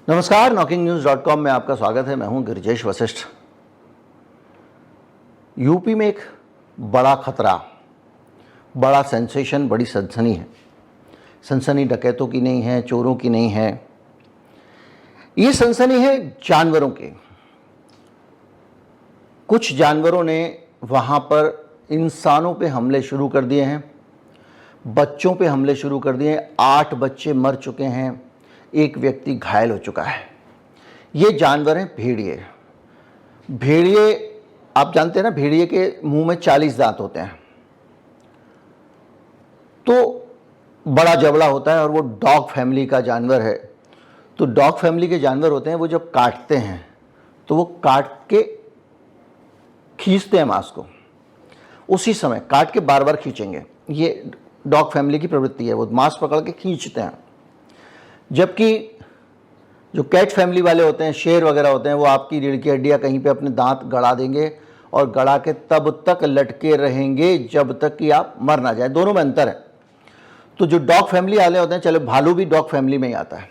नमस्कार, knocking-news.com में आपका स्वागत है। मैं हूं गिरिजेश वशिष्ठ। यूपी में एक बड़ा खतरा, बड़ा सेंसेशन, बड़ी सनसनी है। सनसनी डकैतों की नहीं है, चोरों की नहीं है, ये सनसनी है जानवरों की। कुछ जानवरों ने वहां पर इंसानों पे हमले शुरू कर दिए हैं, बच्चों पे हमले शुरू कर दिए हैं। 8 बच्चे मर चुके हैं, एक व्यक्ति घायल हो चुका है। ये जानवर हैं भेड़िए। भेड़िए आप जानते हैं ना, भेड़िए के मुंह में 40 दांत होते हैं, तो बड़ा जबड़ा होता है और वो डॉग फैमिली का जानवर है। तो डॉग फैमिली के जानवर होते हैं, वो जब काटते हैं तो वो काट के खींचते हैं मांस को, उसी समय काट के बार बार खींचेंगे। ये डॉग फैमिली की प्रवृत्ति है, वो मांस पकड़ के खींचते हैं। जबकि जो कैट फैमिली वाले होते हैं, शेर वगैरह होते हैं, वो आपकी रीढ़ की हड्डियाँ कहीं पे अपने दांत गड़ा देंगे और गड़ा के तब तक लटके रहेंगे जब तक कि आप मर ना जाए। दोनों में अंतर है। तो जो डॉग फैमिली वाले होते हैं, चलो भालू भी डॉग फैमिली में ही आता है,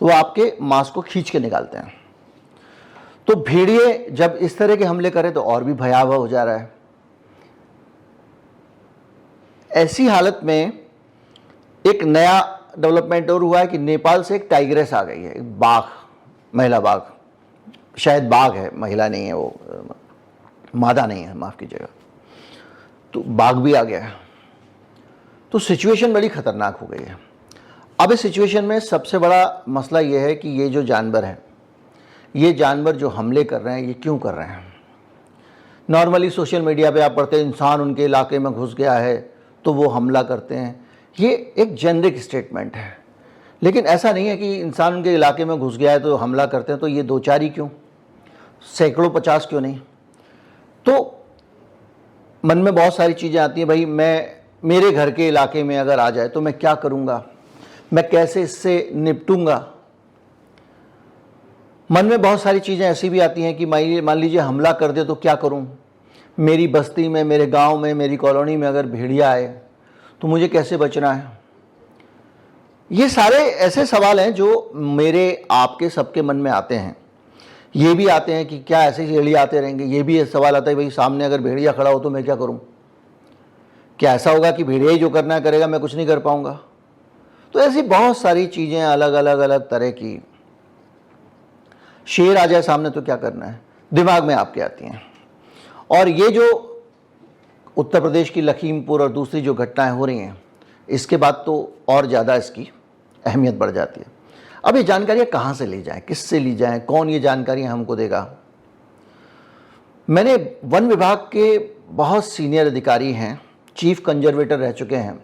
तो वो आपके मांस को खींच के निकालते हैं। तो भेड़िए जब इस तरह के हमले करें तो और भी भयावह हो जा रहा है। ऐसी हालत में एक नया डेवलपमेंट और हुआ है कि नेपाल से एक टाइग्रेस आ गई है, एक बाघ, महिला बाघ, शायद बाघ है, महिला नहीं है, वो मादा नहीं है, माफ़ कीजिएगा। तो बाघ भी आ गया है। तो सिचुएशन बड़ी खतरनाक हो गई है। अब इस सिचुएशन में सबसे बड़ा मसला ये है कि ये जो जानवर हैं, ये जानवर जो हमले कर रहे हैं, ये क्यों कर रहे हैं। नॉर्मली सोशल मीडिया पे आप पढ़ते हैं इंसान उनके इलाके में घुस गया है तो वो हमला करते हैं, ये एक जेनरिक स्टेटमेंट है। लेकिन ऐसा नहीं है कि इंसान उनके इलाके में घुस गया है तो हमला करते हैं। तो ये 2-4 ही क्यों, सैकड़ों 50 क्यों नहीं। तो मन में बहुत सारी चीज़ें आती हैं, भाई मेरे घर के इलाके में अगर आ जाए तो मैं क्या करूँगा, मैं कैसे इससे निपटूंगा। मन में बहुत सारी चीज़ें ऐसी भी आती हैं कि मान लीजिए हमला कर दे तो क्या करूँ। मेरी बस्ती में, मेरे गांव में, मेरी कॉलोनी में अगर भेड़िया आए तो मुझे कैसे बचना है। ये सारे ऐसे सवाल हैं जो मेरे, आपके, सबके मन में आते हैं। ये भी आते हैं कि क्या ऐसे ही भेड़िया आते रहेंगे। ये भी सवाल आता है, भाई सामने अगर भेड़िया खड़ा हो तो मैं क्या करूं। क्या ऐसा होगा कि भेड़िया ही जो करना है करेगा, मैं कुछ नहीं कर पाऊंगा। तो ऐसी बहुत सारी चीज़ें अलग अलग तरह की। शेर आ जाए सामने तो क्या करना है, दिमाग में आपके आती हैं। और ये जो उत्तर प्रदेश की लखीमपुर और दूसरी जो घटनाएं हो रही हैं, इसके बाद तो और ज़्यादा इसकी अहमियत बढ़ जाती है। अब ये जानकारियाँ कहाँ से ली जाएं, किससे ली जाएं, कौन ये जानकारियाँ हमको देगा। मैंने वन विभाग के बहुत सीनियर अधिकारी हैं, चीफ कंजर्वेटर रह चुके हैं,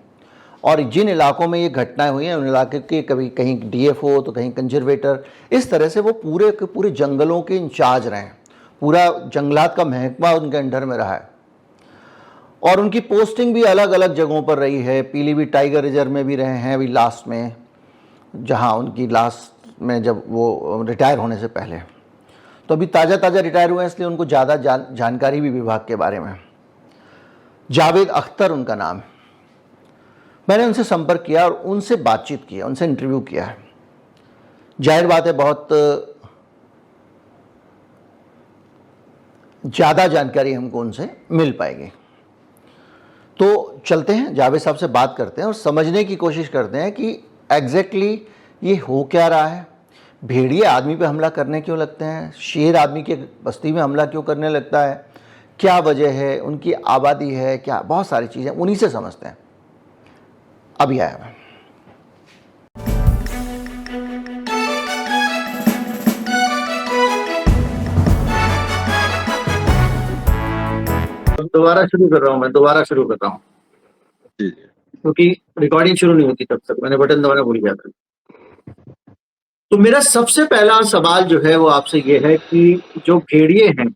और जिन इलाकों में ये घटनाएं हुई हैं उन इलाके के कभी कहीं डीएफओ तो कहीं कंजर्वेटर, इस तरह से वो पूरे के पूरे जंगलों के इंचार्ज रहे हैं। पूरा जंगलात का महकमा उनके अंडर में रहा है और उनकी पोस्टिंग भी अलग अलग जगहों पर रही है। पीलीभीत टाइगर रिजर्व में भी रहे हैं अभी लास्ट में, जहां उनकी लास्ट में जब वो रिटायर होने से पहले। तो अभी ताज़ा रिटायर हुए हैं, इसलिए उनको ज़्यादा जानकारी भी विभाग के बारे में। जावेद अख्तर उनका नाम है। मैंने उनसे संपर्क किया और उनसे बातचीत किया, उनसे इंटरव्यू किया है। जाहिर बात है बहुत ज़्यादा जानकारी हमको उनसे मिल पाएगी। तो चलते हैं, जावेद साहब से बात करते हैं और समझने की कोशिश करते हैं कि एग्जैक्टली ये हो क्या रहा है। भेड़िए आदमी पे हमला करने क्यों लगते हैं, शेर आदमी के बस्ती में हमला क्यों करने लगता है, क्या वजह है, उनकी आबादी है क्या, बहुत सारी चीज़ें उन्हीं से समझते हैं। अभी आया मैं। दोबारा शुरू कर रहा हूँ क्योंकि रिकॉर्डिंग शुरू नहीं होती तब तक, मैंने बटन दबाना भूल गया था। तो मेरा सबसे पहला सवाल जो है वो आपसे ये है कि जो भेड़िए हैं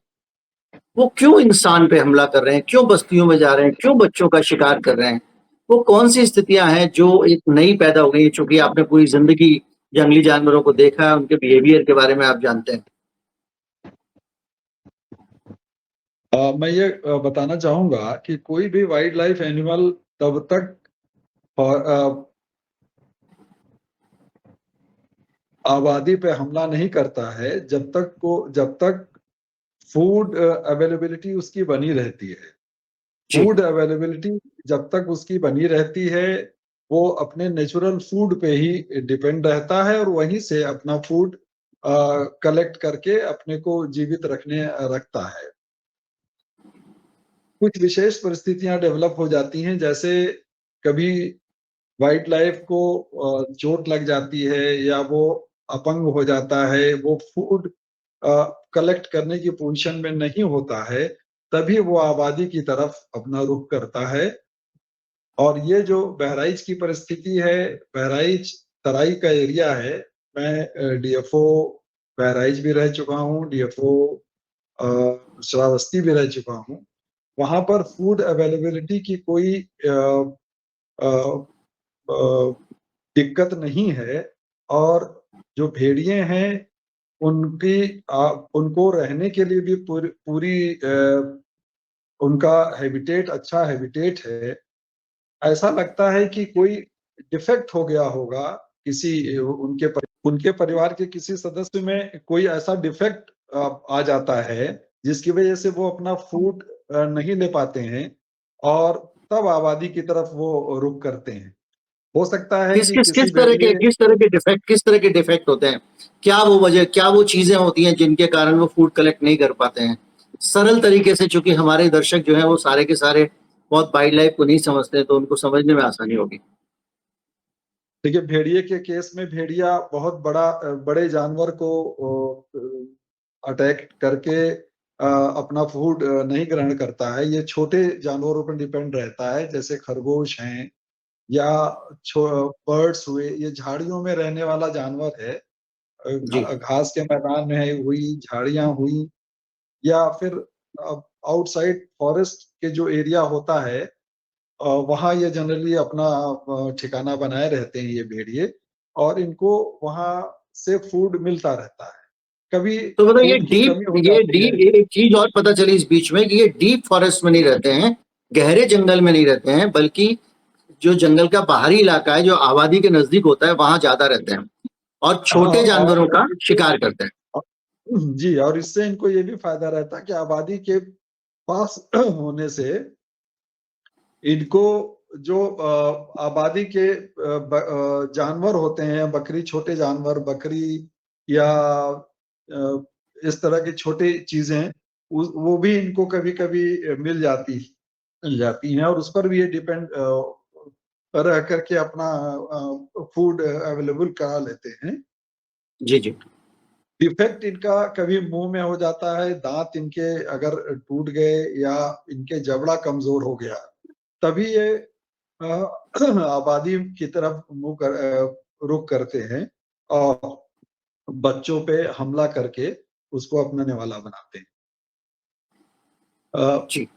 वो क्यों इंसान पे हमला कर रहे हैं, क्यों बस्तियों में जा रहे हैं, क्यों बच्चों का शिकार कर रहे हैं। वो कौन सी स्थितियां हैं जो एक नई पैदा हो गई, चूंकि आपने पूरी जिंदगी जंगली जानवरों को देखा है, उनके बिहेवियर के बारे में आप जानते हैं। मैं ये बताना चाहूंगा कि कोई भी वाइल्ड लाइफ एनिमल तब तक आबादी पे हमला नहीं करता है जब तक फूड अवेलेबिलिटी उसकी बनी रहती है। जी। फूड अवेलेबिलिटी जब तक उसकी बनी रहती है, वो अपने नेचुरल फूड पे ही डिपेंड रहता है और वहीं से अपना फूड कलेक्ट करके अपने को जीवित रखता है। कुछ विशेष परिस्थितियां डेवलप हो जाती हैं, जैसे कभी वाइल्ड लाइफ को चोट लग जाती है या वो अपंग हो जाता है, वो फूड कलेक्ट करने की पोजीशन में नहीं होता है, तभी वो आबादी की तरफ अपना रुख करता है। और ये जो बहराइच की परिस्थिति है, बहराइच तराई का एरिया है। मैं डीएफओ बहराइच भी रह चुका हूँ, डीएफओ श्रावस्ती भी रह चुका हूँ। वहाँ पर फूड अवेलेबिलिटी की कोई अ, अ, दिक्कत नहीं है और जो भेड़िए हैं उनको रहने के लिए भी पूरी उनका हैबिटेट अच्छा हैबिटेट है। ऐसा लगता है कि कोई डिफेक्ट हो गया होगा, किसी उनके परिवार के किसी सदस्य में कोई ऐसा डिफेक्ट आ जाता है जिसकी वजह से वो अपना फूड नहीं ले पाते हैं और तब आबादी की तरफ वो रुख करते हैं। हो सकता है कि किसी भेड़िए किस तरह के डिफेक्ट होते हैं? क्या वो चीजें होती हैं जिनके कारण वो फूड कलेक्ट नहीं कर पाते हैं? सरल तरीके से, चूंकि हमारे दर्शक जो हैं वो सारे के सारे बहुत वाइल्ड लाइफ को नहीं समझते, तो उनको समझने में आसानी होगी। देखिए, भेड़िए के केस में भेड़िया बहुत बड़े जानवर को अटैक करके अपना फूड नहीं ग्रहण करता है। ये छोटे जानवरों पर डिपेंड रहता है, जैसे खरगोश हैं या बर्ड्स हुए। ये झाड़ियों में रहने वाला जानवर है। जी। घास के मैदान में हुई, झाड़ियां हुई या फिर आउटसाइड फॉरेस्ट के जो एरिया होता है, वहाँ ये जनरली अपना ठिकाना बनाए रहते हैं ये भेड़िए और इनको वहाँ से फूड मिलता रहता है। कभी तो मतलब फूड की कमी हो जाती है। ये एक चीज और पता चली इस बीच में कि ये डीप फॉरेस्ट में नहीं रहते हैं, गहरे जंगल में नहीं रहते हैं, बल्कि जो जंगल का बाहरी इलाका है जो आबादी के नजदीक होता है वहां ज्यादा रहते हैं और हाँ, छोटे जानवरों और का शिकार करते हैं। जी, और इससे इनको ये भी फायदा रहता है कि आबादी के पास होने से इनको जो आबादी के जानवर होते हैं, बकरी, छोटे जानवर, बकरी या इस तरह की छोटी चीजें, वो भी इनको कभी-कभी मिल जाती हैं और उस पर भी ये डिपेंड रह करके अपना फूड अवेलेबल करा लेते हैं। जी जी। डिफेक्ट इनका कभी मुंह में हो जाता है, दांत इनके अगर टूट गए या इनके जबड़ा कमजोर हो गया, तभी ये अ, आबादी की तरफ रुख करते हैं और बच्चों पे हमला करके उसको अपना निवाला बनाते हैं। अ, जी।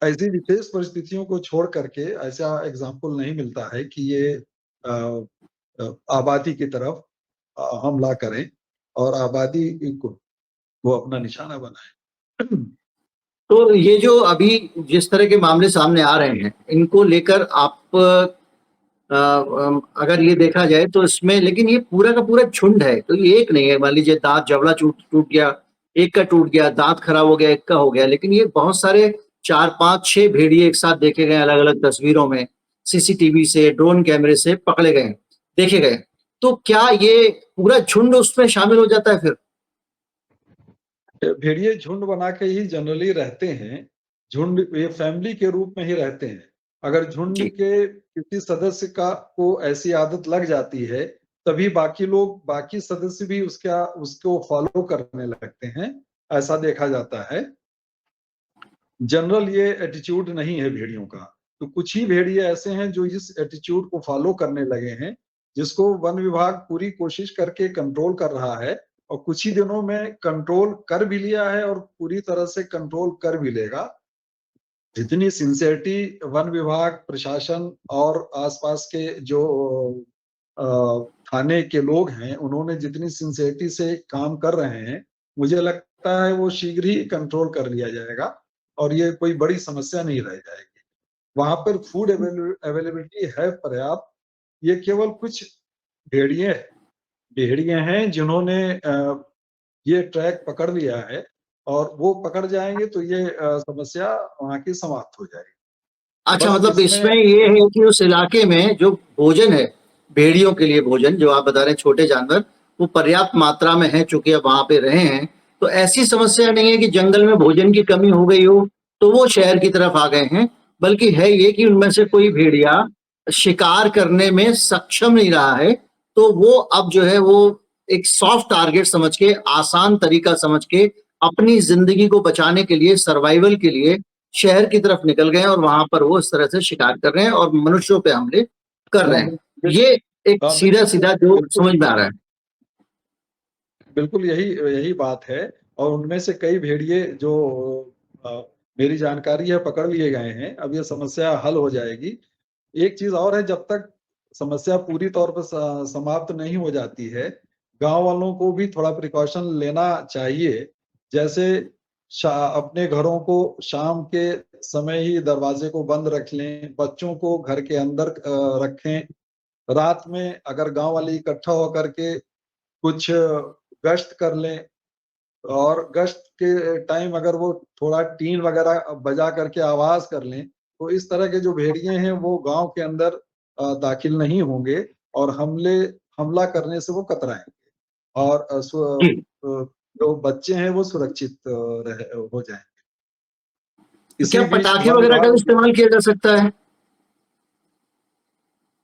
ऐसी विशेष परिस्थितियों को छोड़ करके ऐसा एग्जाम्पल नहीं मिलता है कि ये अ, आबादी की तरफ हमला करें और आबादी को वो अपना निशाना बनाए। तो ये जो अभी जिस तरह के मामले सामने आ रहे हैं, इनको लेकर आप अगर ये देखा जाए तो इसमें, लेकिन ये पूरा का पूरा झुंड है, तो ये एक नहीं है। मान लीजिए दांत जबड़ा टूट टूट गया, एक का टूट गया, दांत खराब हो गया, एक का हो गया, लेकिन ये बहुत सारे 4 5 6 भेड़िए एक साथ देखे गए, अलग अलग तस्वीरों में, सीसीटीवी से, ड्रोन कैमरे से पकड़े गए, देखे गए। तो क्या ये पूरा झुंड उसमें शामिल हो जाता है फिर? भेड़िए झुंड बना के ही जनरली रहते हैं। झुंड ये फैमिली के रूप में ही रहते हैं। अगर झुंड जी। के किसी सदस्य का को ऐसी आदत लग जाती है, तभी बाकी सदस्य भी उसको फॉलो करने लगते हैं। ऐसा देखा जाता है। जनरल ये एटीट्यूड नहीं है भेड़ियों का। तो कुछ ही भेड़िए ऐसे हैं जो इस एटीट्यूड को फॉलो करने लगे हैं, जिसको वन विभाग पूरी कोशिश करके कंट्रोल कर रहा है और कुछ ही दिनों में कंट्रोल कर भी लिया है और पूरी तरह से कंट्रोल कर भी लेगा। जितनी सिंसियरिटी वन विभाग, प्रशासन और आसपास के जो अ, थाने के लोग हैं, उन्होंने जितनी सिंसियरिटी से काम कर रहे हैं, मुझे लगता है वो शीघ्र ही कंट्रोल कर लिया जाएगा और ये कोई बड़ी समस्या नहीं रह जाएगी। वहाँ पर फूड अवेलेबिलिटी है पर्याप्त। ये केवल कुछ भेड़िए हैं भेड़िए हैं जिन्होंने ये ट्रैक पकड़ लिया है, और वो पकड़ जाएंगे तो ये समस्या वहाँ की समाप्त हो जाएगी। अच्छा, बस मतलब इसमें इसमें ये है कि उस इलाके में जो भोजन है, भेड़ियों के लिए भोजन जो आप बता रहे हैं, छोटे जानवर, वो पर्याप्त मात्रा में है, चूंकि अब वहां पे रहे हैं, तो ऐसी समस्या नहीं है कि जंगल में भोजन की कमी हो गई हो तो वो शहर की तरफ आ गए हैं, बल्कि है ये कि उनमें से कोई भेड़िया शिकार करने में सक्षम नहीं रहा है, तो वो अब जो है वो एक सॉफ्ट टारगेट समझ के, आसान तरीका समझ के, अपनी जिंदगी को बचाने के लिए, सर्वाइवल के लिए शहर की तरफ निकल गए हैं और वहां पर वो इस तरह से शिकार कर रहे हैं और मनुष्यों पे हमले कर रहे हाँ, हैं। ये एक सीधा बिल्कुल सीधा जो बिल्कुल समझ में आ रहा है। बिल्कुल यही यही बात है। और उनमें से कई भेड़िए जो अ, मेरी जानकारी है पकड़ लिए गए हैं, अब ये समस्या हल हो जाएगी। एक चीज और है, जब तक समस्या पूरी तौर पर समाप्त नहीं हो जाती है, गांव वालों को भी थोड़ा प्रिकॉशन लेना चाहिए। जैसे अपने घरों को शाम के समय ही दरवाजे को बंद रख लें, बच्चों को घर के अंदर रखें। रात में अगर गांव वाले इकट्ठा होकर के कुछ गश्त कर लें, और गश्त के टाइम अगर वो थोड़ा टीन वगैरह बजा करके आवाज कर लें, तो इस तरह के जो भेड़िए हैं वो गांव के अंदर दाखिल नहीं होंगे, और हमला करने से वो कतराएंगे, और जी। जो बच्चे हैं वो सुरक्षित हो जाएंगे। तो क्या इसी बीच पटाखे वन वगैरह का भी विभाग इस्तेमाल किया जा सकता है?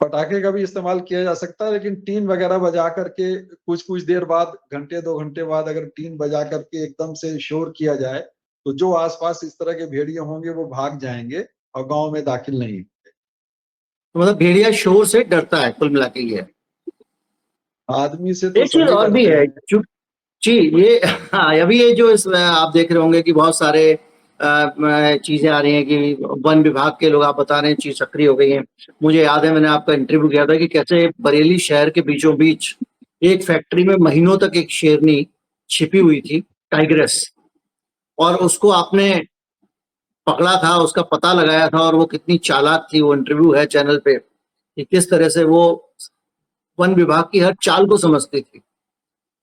पटाखे का भी इस्तेमाल किया जा सकता है, लेकिन टीन वगैरह बजा करके कुछ कुछ देर बाद, घंटे 2 घंटे बाद अगर टीन बजा करके एकदम से शोर किया जाए, तो जो आसपास इस तरह के भेड़िए होंगे वो भाग जाएंगे और गांव में दाखिल नहीं। तो मतलब भेड़िया शोर से डरता है, कुल मिला के ये है। आदमी से तो एक चीज सभी और भी डरते है, हैं। जी, ये हाँ, अभी ये जो आप देख रहे होंगे कि बहुत सारे चीजें आ रही हैं कि वन विभाग के लोग, आप बता रहे हैं, चीज सक्रिय हो गई हैं। मुझे याद है मैंने आपका इंटरव्यू किया था कि कैसे बरेली शहर के बीचों बीच एक फैक्ट्री में महीनों तक एक शेरनी छिपी हुई थी, टाइग्रेस, और उसको आपने पकड़ा था, उसका पता लगाया था, और वो कितनी चालाक थी। वो इंटरव्यू है चैनल पे कि किस तरह से वो वन विभाग की हर चाल को समझती थी,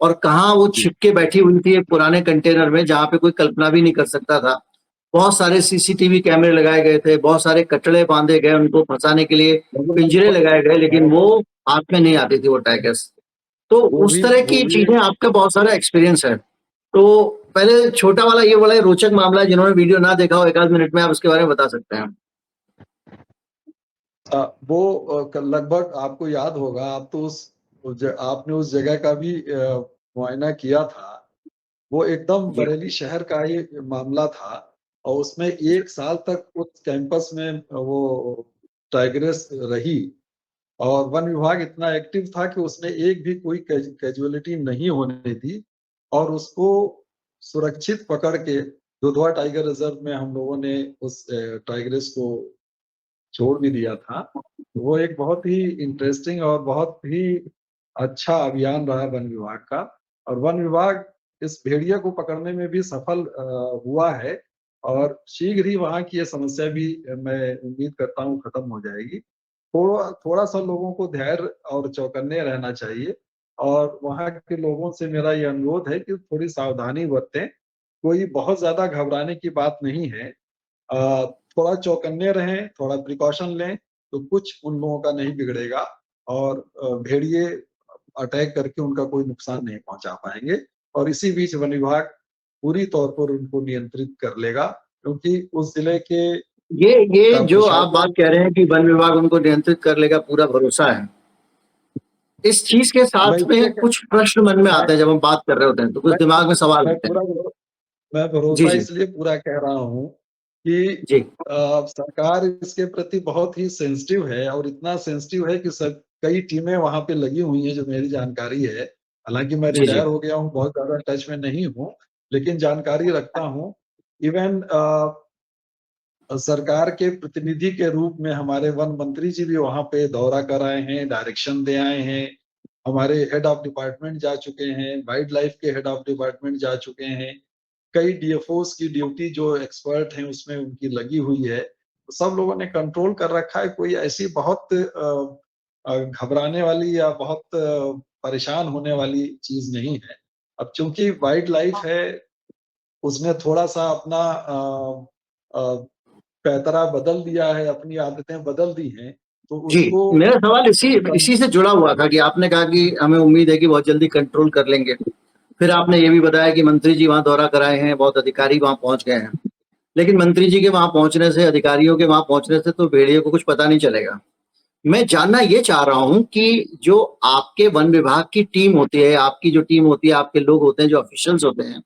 और कहाँ वो जी। छिप के बैठी हुई थी एक पुराने कंटेनर में जहां पे कोई कल्पना भी नहीं कर सकता था। बहुत सारे सीसीटीवी कैमरे लगाए गए थे, बहुत सारे कटड़े बांधे गए उनको फंसाने के लिए, पिंजरे लगाए गए, लेकिन वो हाथ में नहीं आती थी वो टाइगर्स। तो उस तरह वो की भी चीजें, आपका बहुत सारा एक्सपीरियंस है। तो पहले छोटा वाला, ये बड़ा रोचक मामला है, जिन्होंने वीडियो ना देखा हो, एक आध मिनट में आप उसके बारे में बता सकते हैं। वो लगभग आपको याद होगा, आप तो आपने उस जगह का भी मुआयना किया था। वो एकदम जी। बरेली शहर का ही मामला था, और उसमें 1 साल तक उस कैंपस में वो टाइग्रेस रही। और वन विभाग इतना एक्टिव था कि उसने एक भी कोई कैजुअलिटी नहीं होने दी, और उसको सुरक्षित पकड़ के दुधवा टाइगर रिजर्व में हम लोगों ने उस टाइग्रेस को छोड़ भी दिया था। वो एक बहुत ही इंटरेस्टिंग और बहुत ही अच्छा अभियान रहा वन विभाग का। और वन विभाग इस भेड़िया को पकड़ने में भी सफल हुआ है, और शीघ्र ही वहाँ की ये समस्या भी मैं उम्मीद करता हूँ खत्म हो जाएगी। थोड़ा थोड़ा सा लोगों को धैर्य और चौकन्ने रहना चाहिए, और वहाँ के लोगों से मेरा ये अनुरोध है कि थोड़ी सावधानी बरतें। कोई बहुत ज्यादा घबराने की बात नहीं है। थोड़ा चौकन्ने रहें, थोड़ा प्रिकॉशन लें, तो कुछ उन लोगों का नहीं बिगड़ेगा, और भेड़िए अटैक करके उनका कोई नुकसान नहीं पहुंचा पाएंगे। और इसी बीच वन विभाग पूरी तौर पर उनको नियंत्रित कर लेगा, क्योंकि उस जिले के ये का जो आप बात प्रशासन। कह रहे हैं कि वन विभाग उनको नियंत्रित कर लेगा, पूरा भरोसा है। इस चीज के मैं साथ इसलिए में कुछ प्रश्न मन में मैं आते हैं जब हम बात कर रहे होते हैं, तो कुछ मैं दिमाग में सवाल मैं आते हैं। पूरा मैं जी भरोसा जी। इसलिए पूरा कह रहा हूँ कि जी सरकार इसके प्रति बहुत ही सेंसिटिव है, और इतना सेंसिटिव है कि सब कई टीमें वहां पे लगी हुई हैं, जो मेरी जानकारी है। हालांकि मैं जी। जी रिटायर हो गया हूँ, बहुत ज्यादा टच में नहीं हूँ, लेकिन जानकारी रखता हूँ। इवन सरकार के प्रतिनिधि के रूप में हमारे वन मंत्री जी भी वहां पे दौरा कर आए हैं, डायरेक्शन दे आए हैं। हमारे हेड ऑफ डिपार्टमेंट जा चुके हैं, वाइल्ड लाइफ के हेड ऑफ डिपार्टमेंट जा चुके हैं। कई डीएफओस की ड्यूटी जो एक्सपर्ट हैं उसमें उनकी लगी हुई है, तो सब लोगों ने कंट्रोल कर रखा है। कोई ऐसी बहुत घबराने वाली या बहुत परेशान होने वाली चीज नहीं है। अब चूंकि वाइल्ड लाइफ है, उसने थोड़ा सा अपना पैतरा बदल दिया है, अपनी आदतें बदल दी हैं, तो जी, उसको मेरा सवाल इसी से जुड़ा हुआ था कि आपने कहा कि हमें उम्मीद है कि बहुत जल्दी कंट्रोल कर लेंगे। फिर आपने ये भी बताया कि मंत्री जी वहां दौरा कराए हैं, बहुत अधिकारी वहां पहुंच गए हैं। लेकिन मंत्री जी के वहां पहुंचने से, अधिकारियों के वहां पहुंचने से तो भेड़िए को कुछ पता नहीं चलेगा। मैं जानना ये चाह रहा हूं कि जो आपके वन विभाग की टीम होती है, आपकी जो टीम होती है, आपके लोग होते हैं, जो ऑफिशियल्स होते हैं,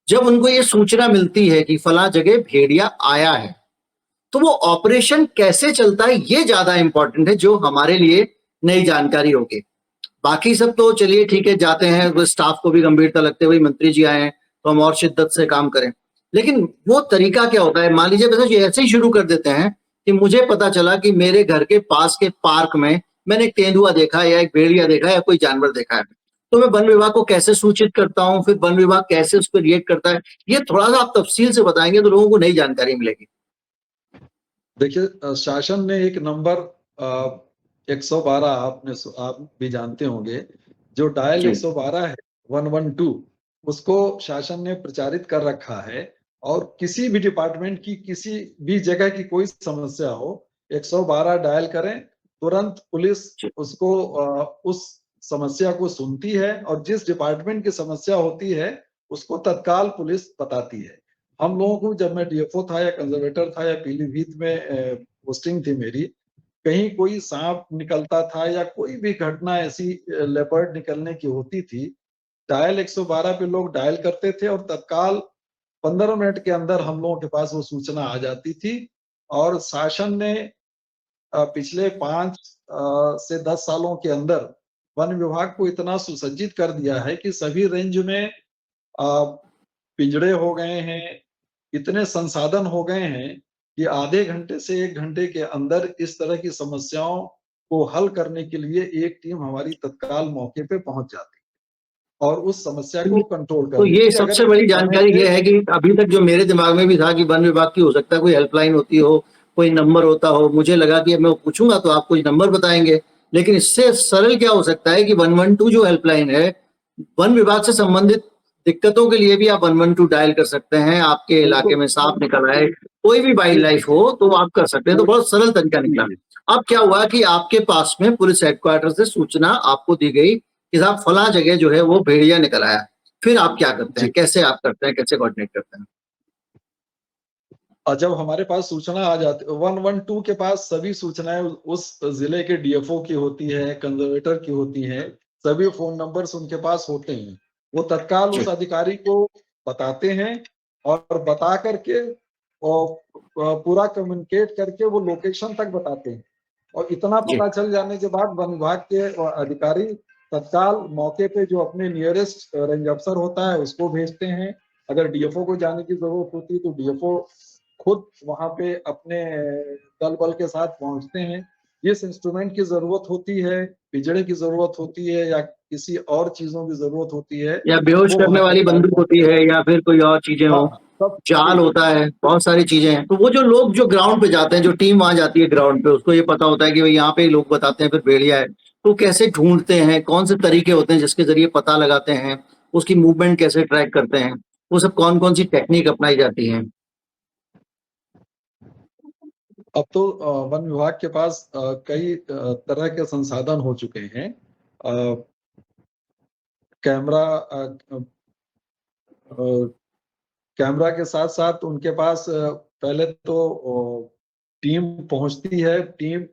जब उनको ये सूचना मिलती है कि फला जगह भेड़िया आया है, तो वो ऑपरेशन कैसे चलता है, ये ज्यादा इंपॉर्टेंट है, जो हमारे लिए नई जानकारी होगी। बाकी सब तो चलिए ठीक है, जाते हैं, स्टाफ को भी गंभीरता लगते हुए मंत्री जी आए हैं तो हम और शिद्दत से काम करें। लेकिन वो तरीका क्या होता है? मान लीजिए वैसे ये ऐसे ही शुरू कर देते हैं कि मुझे पता चला कि मेरे घर के पास के पार्क में मैंने एक तेंदुआ देखा या एक भेड़िया देखा या कोई जानवर देखा है, तो मैं वन विभाग को कैसे सूचित करता हूँ, फिर वन विभाग कैसे उस पर रिएक्ट करता है, ये थोड़ा सा आप तफसील से बताएंगे तो लोगों को नई जानकारी मिलेगी। देखिए, शासन ने एक नंबर 112, आप भी जानते होंगे, जो डायल जी 112 है, 112, उसको शासन ने प्रचारित कर रखा है। और किसी भी डिपार्टमेंट की किसी भी जगह की कोई समस्या हो, 112 डायल करें, तुरंत पुलिस जी उसको उस समस्या को सुनती है, और जिस डिपार्टमेंट की समस्या होती है उसको तत्काल पुलिस बताती है। हम लोगों को, जब मैं डीएफओ था या कंजर्वेटर था या पीलीभीत में पोस्टिंग थी मेरी, कहीं कोई सांप निकलता था या कोई भी घटना ऐसी लेपर्ड निकलने की होती थी, डायल 112 पे लोग डायल करते थे और तत्काल 15 मिनट के अंदर हम लोगों के पास वो सूचना आ जाती थी। और शासन ने पिछले 5 से 10 सालों के अंदर वन विभाग को इतना सुसज्जित कर दिया है कि सभी रेंज में पिंजड़े हो गए हैं, इतने संसाधन हो गए हैं कि आधे घंटे से 1 घंटे के अंदर इस तरह की समस्याओं को हल करने के लिए एक टीम हमारी तत्काल मौके पे पहुंच जाती है और उस समस्या को कंट्रोल कर तो ये लेती है। अगर सबसे बड़ी समय जानकारी पे ये है कि अभी तक जो मेरे दिमाग में भी था कि वन विभाग की हो सकता है कोई हेल्पलाइन होती हो, कोई नंबर होता हो, मुझे लगा कि अब मैं पूछूंगा तो आप कुछ नंबर बताएंगे। लेकिन इससे सरल क्या हो सकता है कि 112 जो हेल्पलाइन है, वन विभाग से संबंधित दिक्कतों के लिए भी आप 112 डायल कर सकते हैं। आपके इलाके बिल्कुल, में सांप निकल आए, कोई भी वाइल्ड जी, जी, लाइफ जी, हो तो आप कर सकते हैं। तो बहुत सरल तरीका जी, निकला। जी। अब क्या हुआ कि आपके पास में पुलिस हेडक्वार्टर से सूचना आपको दी गई कि साहब फला जगह जो है वो भेड़िया निकल आया। फिर आप क्या करते हैं, जी। कैसे आप करते हैं, कैसे कोऑर्डिनेट करते हैं? और जब हमारे पास सूचना आ जाती, 112 के पास सभी सूचनाएं उस जिले के डीएफओ की होती है, कंजर्वेटर की होती है, सभी फोन नंबर्स उनके पास होते हैं। वो तत्काल जी उस अधिकारी को बताते हैं और बता करके और पूरा कम्युनिकेट करके वो लोकेशन तक बताते हैं। और इतना जी पता चल जाने के बाद वन विभाग के अधिकारी तत्काल मौके पे जो अपने नियरेस्ट रेंज अफसर होता है उसको भेजते हैं। अगर डीएफओ को जाने की जरूरत होती है तो डीएफओ खुद वहां पे अपने दल बल के साथ पहुंचते हैं। जिस इंस्ट्रूमेंट की जरूरत होती है, पिंजड़े की जरूरत होती है या किसी और चीजों की जरूरत होती है, या बेहोश वो करने वहां वाली तत्काल बंदूक होती पहुंचते है हैं। या फिर कोई और चीजें हाँ, हो, हाँ, सब जाल जी, होता है, बहुत सारी चीजें हैं। तो वो जो लोग जो ग्राउंड पे जाते हैं, जो टीम वहां जाती है ग्राउंड पे, उसको ये पता होता है कि भाई यहाँ पे लोग बताते हैं फिर भेड़िया है। तो कैसे ढूंढते हैं, कौन से तरीके होते हैं जिसके जरिए पता लगाते हैं, उसकी मूवमेंट कैसे ट्रैक करते हैं, वो सब कौन कौन सी टेक्निक अपनाई जाती है? अब तो वन विभाग के पास कई तरह के संसाधन हो चुके हैं। अ, कैमरा कैमरा के साथ साथ उनके पास पहले तो टीम पहुंचती है। टीम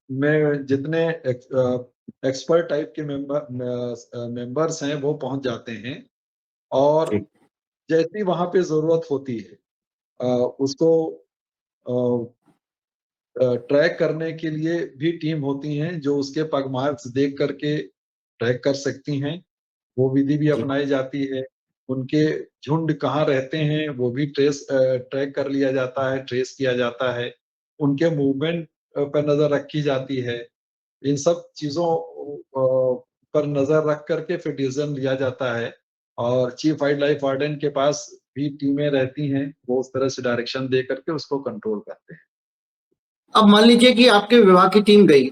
में जितने एक्सपर्ट टाइप के मेंबर्स हैं वो पहुंच जाते हैं। और जी जैसी वहां पे जरूरत होती है उसको ट्रैक करने के लिए भी टीम होती हैं जो उसके पग मार्क्स देख करके ट्रैक कर सकती हैं। वो विधि भी जी अपनाई जाती है। उनके झुंड कहाँ रहते हैं वो भी ट्रैक कर लिया जाता है, ट्रेस किया जाता है। उनके मूवमेंट पर नजर रखी जाती है। इन सब चीजों पर नजर रख करके फिर डिसीजन लिया जाता है। और चीफ वाइल्ड लाइफ वार्डन के पास भी टीमें रहती हैं, वो उस तरह से डायरेक्शन दे करके उसको कंट्रोल करते हैं। अब मान लीजिए कि आपके विभाग की टीम गई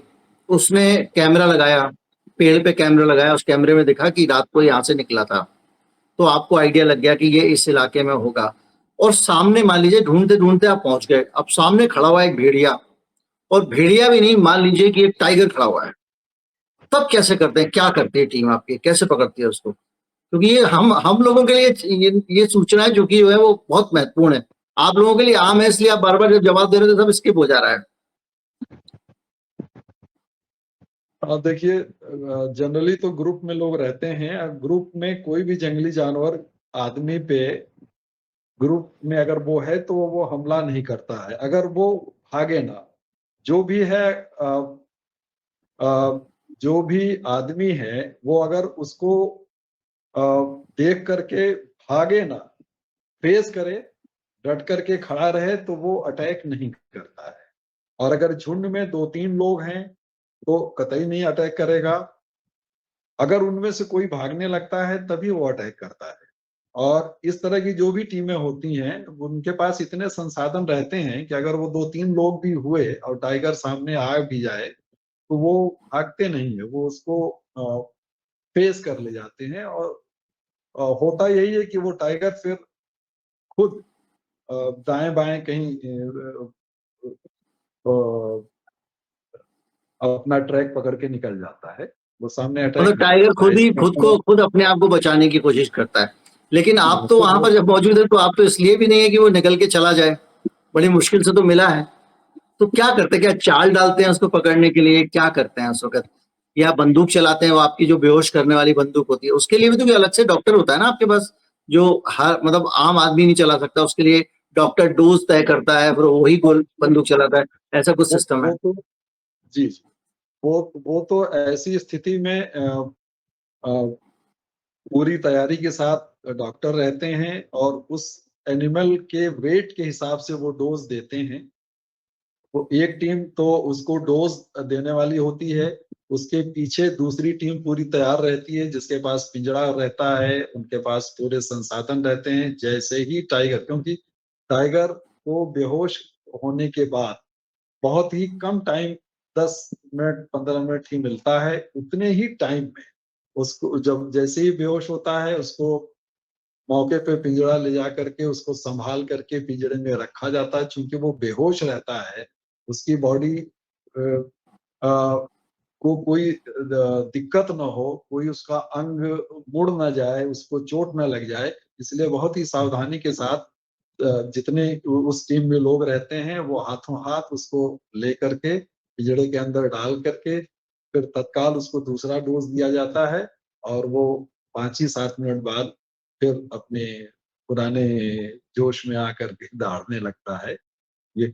उसने कैमरा लगाया, पेड़ पे कैमरा लगाया, उस कैमरे में देखा कि रात को यहाँ से निकला था, तो आपको आइडिया लग गया कि ये इस इलाके में होगा। और सामने मान लीजिए ढूंढते ढूंढते आप पहुंच गए, अब सामने खड़ा हुआ एक भेड़िया, और भेड़िया भी नहीं, मान लीजिए कि एक टाइगर खड़ा हुआ है, तब कैसे करते हैं, क्या करती है टीम आपकी, कैसे पकड़ती है उसको? क्योंकि ये हम लोगों के लिए ये सूचना है जो कि जो है वो बहुत महत्वपूर्ण है, आप लोगों के लिए आम है, इसलिए आप बार बार जब जवाब दे रहे थे सब स्किप हो जा रहा है। देखिए, जनरली तो ग्रुप में लोग रहते हैं। ग्रुप में कोई भी जंगली जानवर आदमी पे ग्रुप में अगर वो है तो वो हमला नहीं करता है, अगर वो भागे ना। जो भी है जो भी आदमी है वो अगर उसको देख करके भागे ना, फेस करे, डट करके खड़ा रहे, तो वो अटैक नहीं करता है। और अगर झुंड में 2-3 लोग हैं तो कतई नहीं अटैक करेगा। अगर उनमें से कोई भागने लगता है तभी वो अटैक करता है। और इस तरह की जो भी टीमें होती हैं उनके पास इतने संसाधन रहते हैं कि अगर वो 2-3 लोग भी हुए और टाइगर सामने आ भी जाए तो वो भागते नहीं है, वो उसको फेस कर ले जाते हैं। और होता यही है कि वो टाइगर फिर खुद दाएं बाएं कहीं अपना ट्रैक पकड़ के निकल जाता है, वो सामने अटैक मतलब नहीं टाइगर करता है। खुद ही इसमें खुद को खुद अपने आप को बचाने की कोशिश करता है, लेकिन आप तो खुद वहां वो पर जब मौजूद है तो आप तो इसलिए भी नहीं है कि वो निकल के चला जाए, बड़ी मुश्किल से तो मिला है, तो क्या करते हैं, क्या चाल डालते हैं उसको पकड़ने के लिए, क्या करते हैं उस वक्त, या बंदूक चलाते हैं, वो आपकी जो बेहोश करने वाली बंदूक होती है उसके लिए भी तो कोई अलग से डॉक्टर होता है ना आपके पास, जो हर मतलब आम आदमी नहीं चला सकता, उसके लिए डॉक्टर डोज तय करता है, फिर वही गोल बंदूक चलाता है, ऐसा कुछ सिस्टम है? वो तो जी जी, वो तो ऐसी स्थिति में अ, पूरी तैयारी के साथ डॉक्टर रहते हैं और उस एनिमल के वेट के हिसाब से वो डोज देते हैं। वो एक टीम तो उसको डोज देने वाली होती है, उसके पीछे दूसरी टीम पूरी तैयार रहती है, जिसके पास पिंजरा रहता है, उनके पास पूरे संसाधन रहते हैं। जैसे ही टाइगर, क्योंकि टाइगर को बेहोश होने के बाद बहुत ही कम टाइम, 10 मिनट 15 मिनट ही मिलता है, उतने ही टाइम में उसको जब जैसे ही बेहोश होता है उसको मौके पे पिंजरा ले जा करके उसको संभाल करके पिंजरे में रखा जाता है। चूंकि वो बेहोश रहता है, उसकी बॉडी को कोई दिक्कत ना हो, कोई उसका अंग मुड़ ना जाए, उसको चोट ना लग जाए, इसलिए बहुत ही सावधानी के साथ जितने उस टीम में लोग रहते हैं वो हाथों हाथ उसको ले करके पिंजड़े के अंदर डाल करके फिर तत्काल उसको दूसरा डोज दिया जाता है। और वो 5 ही 7 मिनट बाद फिर अपने पुराने जोश में आकर के दौड़ने लगता है। ये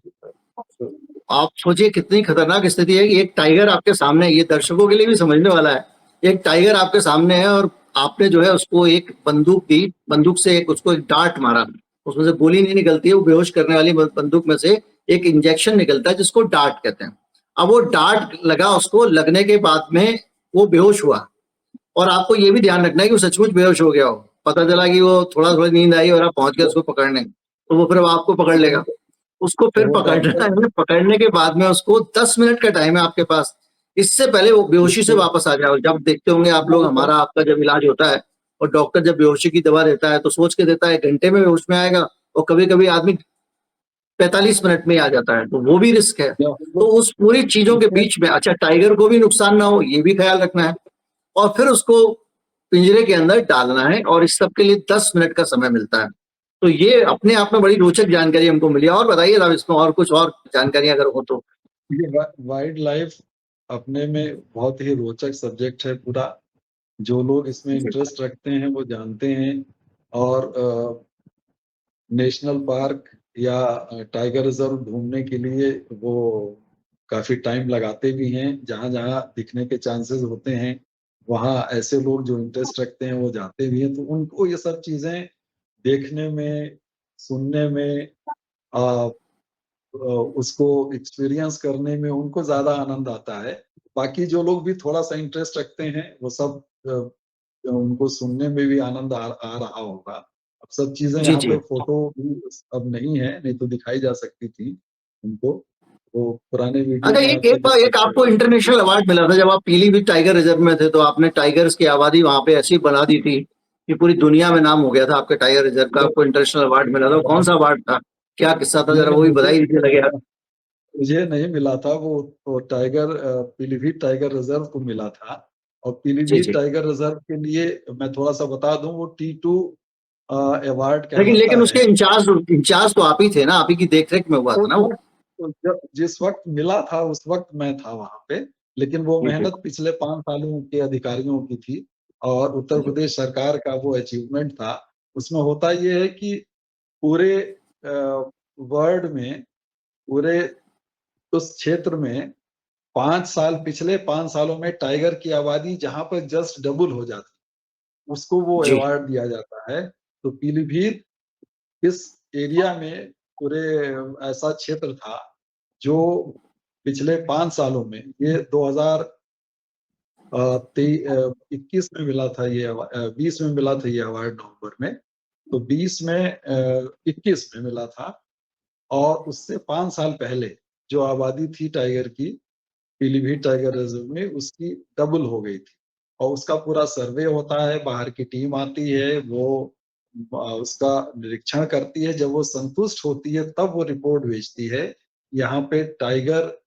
आप सोचिए कितनी खतरनाक स्थिति है कि एक टाइगर आपके सामने है, ये दर्शकों के लिए भी समझने वाला है, एक टाइगर आपके सामने है और आपने जो है उसको एक बंदूक दी, बंदूक से एक उसको एक डार्ट मारा, उसमें से गोली नहीं निकलती है, वो बेहोश करने वाली बंदूक में से एक इंजेक्शन निकलता है जिसको डार्ट कहते हैं। अब वो डार्ट लगा, उसको लगने के बाद में वो बेहोश हुआ, और आपको ये भी ध्यान रखना है कि वो सचमुच बेहोश हो गया हो, पता चला कि वो थोड़ा थोड़ी नींद आई और आप पहुंच गए वो उसको पकड़ने, तो वो फिर आपको पकड़ लेगा, उसको फिर वो पकड़ना डॉक्टर है, पकड़ने के बाद में उसको 10 मिनट का टाइम है आपके पास, इससे पहले वो बेहोशी से उसको वापस आ जाओ। जब देखते होंगे आप लोग, वो तो हमारा आपका जब इलाज होता है और डॉक्टर जब बेहोशी की दवा देता है तो सोच के देता है 1 घंटे में बेहोश में आएगा, और कभी कभी आदमी 45 मिनट में ही आ जाता है, तो वो भी रिस्क है। हम तो लोग उस पूरी चीजों के उसमें बीच में अच्छा टाइगर को भी नुकसान ना हो ये भी ख्याल रखना है, और फिर उसको पिंजरे के अंदर डालना है, और इस सब के लिए 10 मिनट का समय मिलता है। तो ये अपने आप में बड़ी रोचक जानकारी हमको मिली। और बताइए साहब इसमें और कुछ और जानकारी अगर हो तो। ये वाइल्ड लाइफ अपने में बहुत ही रोचक सब्जेक्ट है पूरा। जो लोग इसमें इंटरेस्ट रखते हैं वो जानते हैं। और नेशनल पार्क या टाइगर रिजर्व ढूंढने के लिए वो काफी टाइम लगाते भी हैं। जहां जहां दिखने के चांसेस होते हैं वहां ऐसे लोग जो इंटरेस्ट रखते हैं वो जाते भी हैं, तो उनको ये सब चीजें देखने में, सुनने में, आ, उसको एक्सपीरियंस करने में उनको ज्यादा आनंद आता है। बाकी जो लोग भी थोड़ा सा इंटरेस्ट रखते हैं वो सब उनको सुनने में भी आनंद आ रहा होगा। अब सब चीजें जी यहाँ जी। पे फोटो भी अब नहीं है, नहीं तो दिखाई जा सकती थी उनको। वो पुराने वीडियो अच्छा, में एक आपको एक, एक आपको इंटरनेशनल अवार्ड मिला था जब आप पीलीभीत टाइगर रिजर्व में थे, तो आपने टाइगर्स की आबादी वहां पे ऐसी बना दी थी कि पूरी दुनिया में नाम हो गया था आपके टाइगर रिजर्व का। आपको इंटरनेशनल अवार्ड मिला था, वो कौन सा अवार्ड था, क्या किस्सा था, नहीं, जरा नहीं, वो भी बताइए दीजिए लगे यार। मुझे नहीं मिला था वो टाइगर पीलीभीत टाइगर रिजर्व को मिला था। और जी पीलीभीत जी। टाइगर रिजर्व के लिए मैं थोड़ा सा बता दूं, वो T2 अवार्ड लेकिन कहलाता लेकिन है। उसके इंचार्ज इंचार्ज तो आप ही थे ना, आप ही की देखरेख में हुआ था उस ना वो। वक्त जिस वक्त मिला था उस वक्त मैं था वहां पे, लेकिन वो जी जी मेहनत पिछले 5 सालों के अधिकारियों की थी और उत्तर जी। प्रदेश सरकार का वो अचीवमेंट था। उसमें होता ये है कि पूरे वर्ल्ड में, पूरे उस क्षेत्र में 5 साल, पिछले 5 सालों में टाइगर की आबादी जहां पर जस्ट डबल हो जाती, उसको वो जी अवार्ड दिया जाता है। तो पीलीभीत इस एरिया में पूरे ऐसा क्षेत्र था जो पिछले 5 सालों में, ये 2021 में मिला था ये 20 में मिला था ये अवार्ड नवंबर में। तो 20 में 21 में मिला था। और उससे 5 साल पहले जो आबादी थी टाइगर की पीलीभीत टाइगर रिजर्व में, उसकी डबल हो गई थी। और उसका पूरा सर्वे होता है, बाहर की टीम आती है, वो उसका निरीक्षण करती है। जब वो संतुष्ट होती है तब वो रिपोर्ट भेजती है। यहाँ पे टाइगर,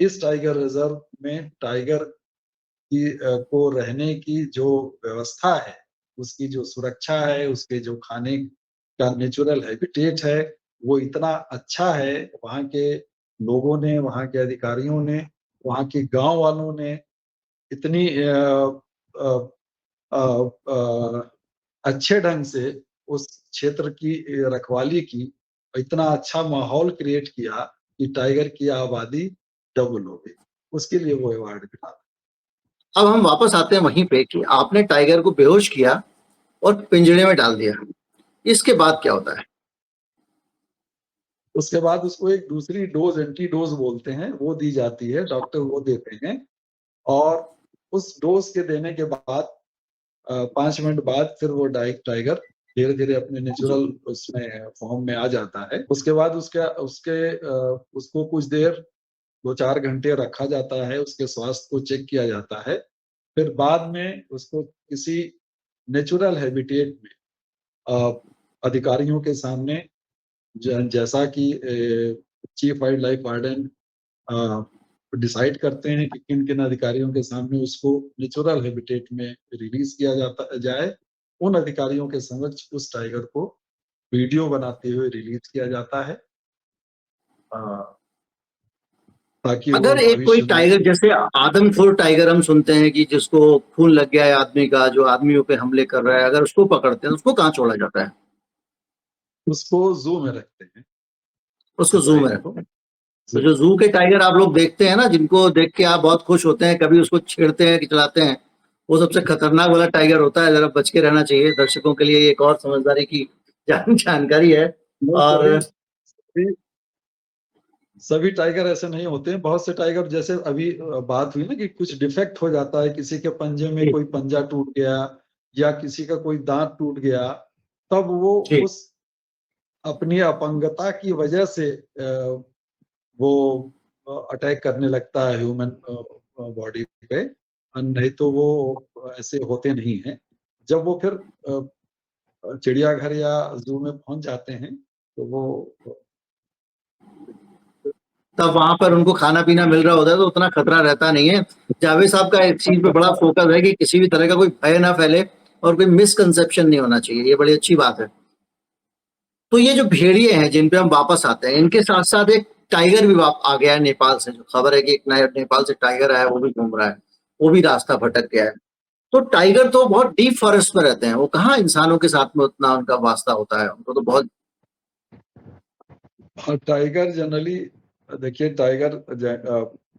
इस टाइगर रिजर्व में टाइगर की को रहने की जो व्यवस्था है, उसकी जो सुरक्षा है, उसके जो खाने का नेचुरल हैबिटेट है, वो इतना अच्छा है। वहाँ के लोगों ने, वहाँ के अधिकारियों ने, वहाँ के गांव वालों ने इतनी अ, अच्छे ढंग से उस क्षेत्र की रखवाली की, इतना अच्छा माहौल क्रिएट किया कि टाइगर की आबादी डबल हो गई। उसके लिए वो अवार्ड मिला। अब हम वापस आते हैं वहीं पे कि आपने टाइगर को बेहोश किया और पिंजरे में डाल दिया, इसके बाद क्या होता है? उसके बाद उसको एक दूसरी डोज, एंटी डोज बोलते हैं, वो दी जाती है, डॉक्टर वो देते हैं। और उस डोज के देने के बाद 5 मिनट बाद फिर वो टाइगर धीरे धीरे अपने जी। नेचुरल उसमें फॉर्म में आ जाता है। उसके बाद उसको कुछ देर, 2-4 घंटे रखा जाता है, उसके स्वास्थ्य को चेक किया जाता है। फिर बाद में उसको किसी नेचुरल हैबिटेट में अधिकारियों के सामने, जैसा कि chief wild life warden decide करते हैं कि किन किन अधिकारियों के सामने उसको नेचुरल हैबिटेट में रिलीज किया जाता जाए, उन अधिकारियों के समक्ष उस टाइगर को वीडियो बनाते हुए रिलीज किया जाता है, अ, ताकि वो अगर एक कोई भविष्य में टाइगर, जैसे आदमखोर टाइगर हम सुनते हैं कि जिसको खून लग गया है आदमी का, जो आदमियों पे हमले कर रहा है, अगर उसको पकड़ते हैं तो उसको कहाँ छोड़ा जाता है? उसको जू में रखते हैं, उसको जू में टाइगर रखते को हैं। तो जू जो जू के टाइगर आप लोग देखते हैं ना, जिनको देख के आप बहुत खुश होते हैं, कभी उसको छेड़ते हैं कि चलाते हैं, वो सबसे खतरनाक वाला टाइगर होता है। जरा बच के रहना चाहिए। दर्शकों के लिए एक और समझदारी की जानकारी है। में। और सभी टाइगर ऐसे नहीं होते हैं। बहुत से टाइगर, जैसे अभी बात हुई ना कि कुछ डिफेक्ट हो जाता है, किसी के पंजे में जी कोई पंजा टूट गया या किसी का कोई दांत टूट गया, तब वो जी। उस अपनी अपंगता की वजह से वो अटैक करने लगता है ह्यूमन बॉडी पे। नहीं तो वो ऐसे होते नहीं हैं। जब वो फिर चिड़ियाघर या जू में पहुंच जाते हैं तो वो तब वहां पर उनको खाना पीना मिल रहा होता है तो उतना खतरा रहता नहीं है। जावेद साहब का एक चीज पे बड़ा फोकस है कि किसी भी तरह का कोई भय ना फैले और कोई मिसकंसेप्शन नहीं होना चाहिए। ये बड़ी अच्छी बात है। तो ये जो भेड़िए हैं जिन पे हम वापस आते हैं, इनके साथ साथ एक टाइगर भी आ गया है नेपाल से। जो खबर है कि एक नया नेपाल से टाइगर आया है, वो भी घूम रहा है, वो भी रास्ता भटक गया है। तो टाइगर तो बहुत डीप फॉरेस्ट में रहते हैं, वो कहाँ इंसानों के साथ में उतना उनका वास्ता होता है, उनको तो बहुत। हाँ, टाइगर जनरली, देखिए टाइगर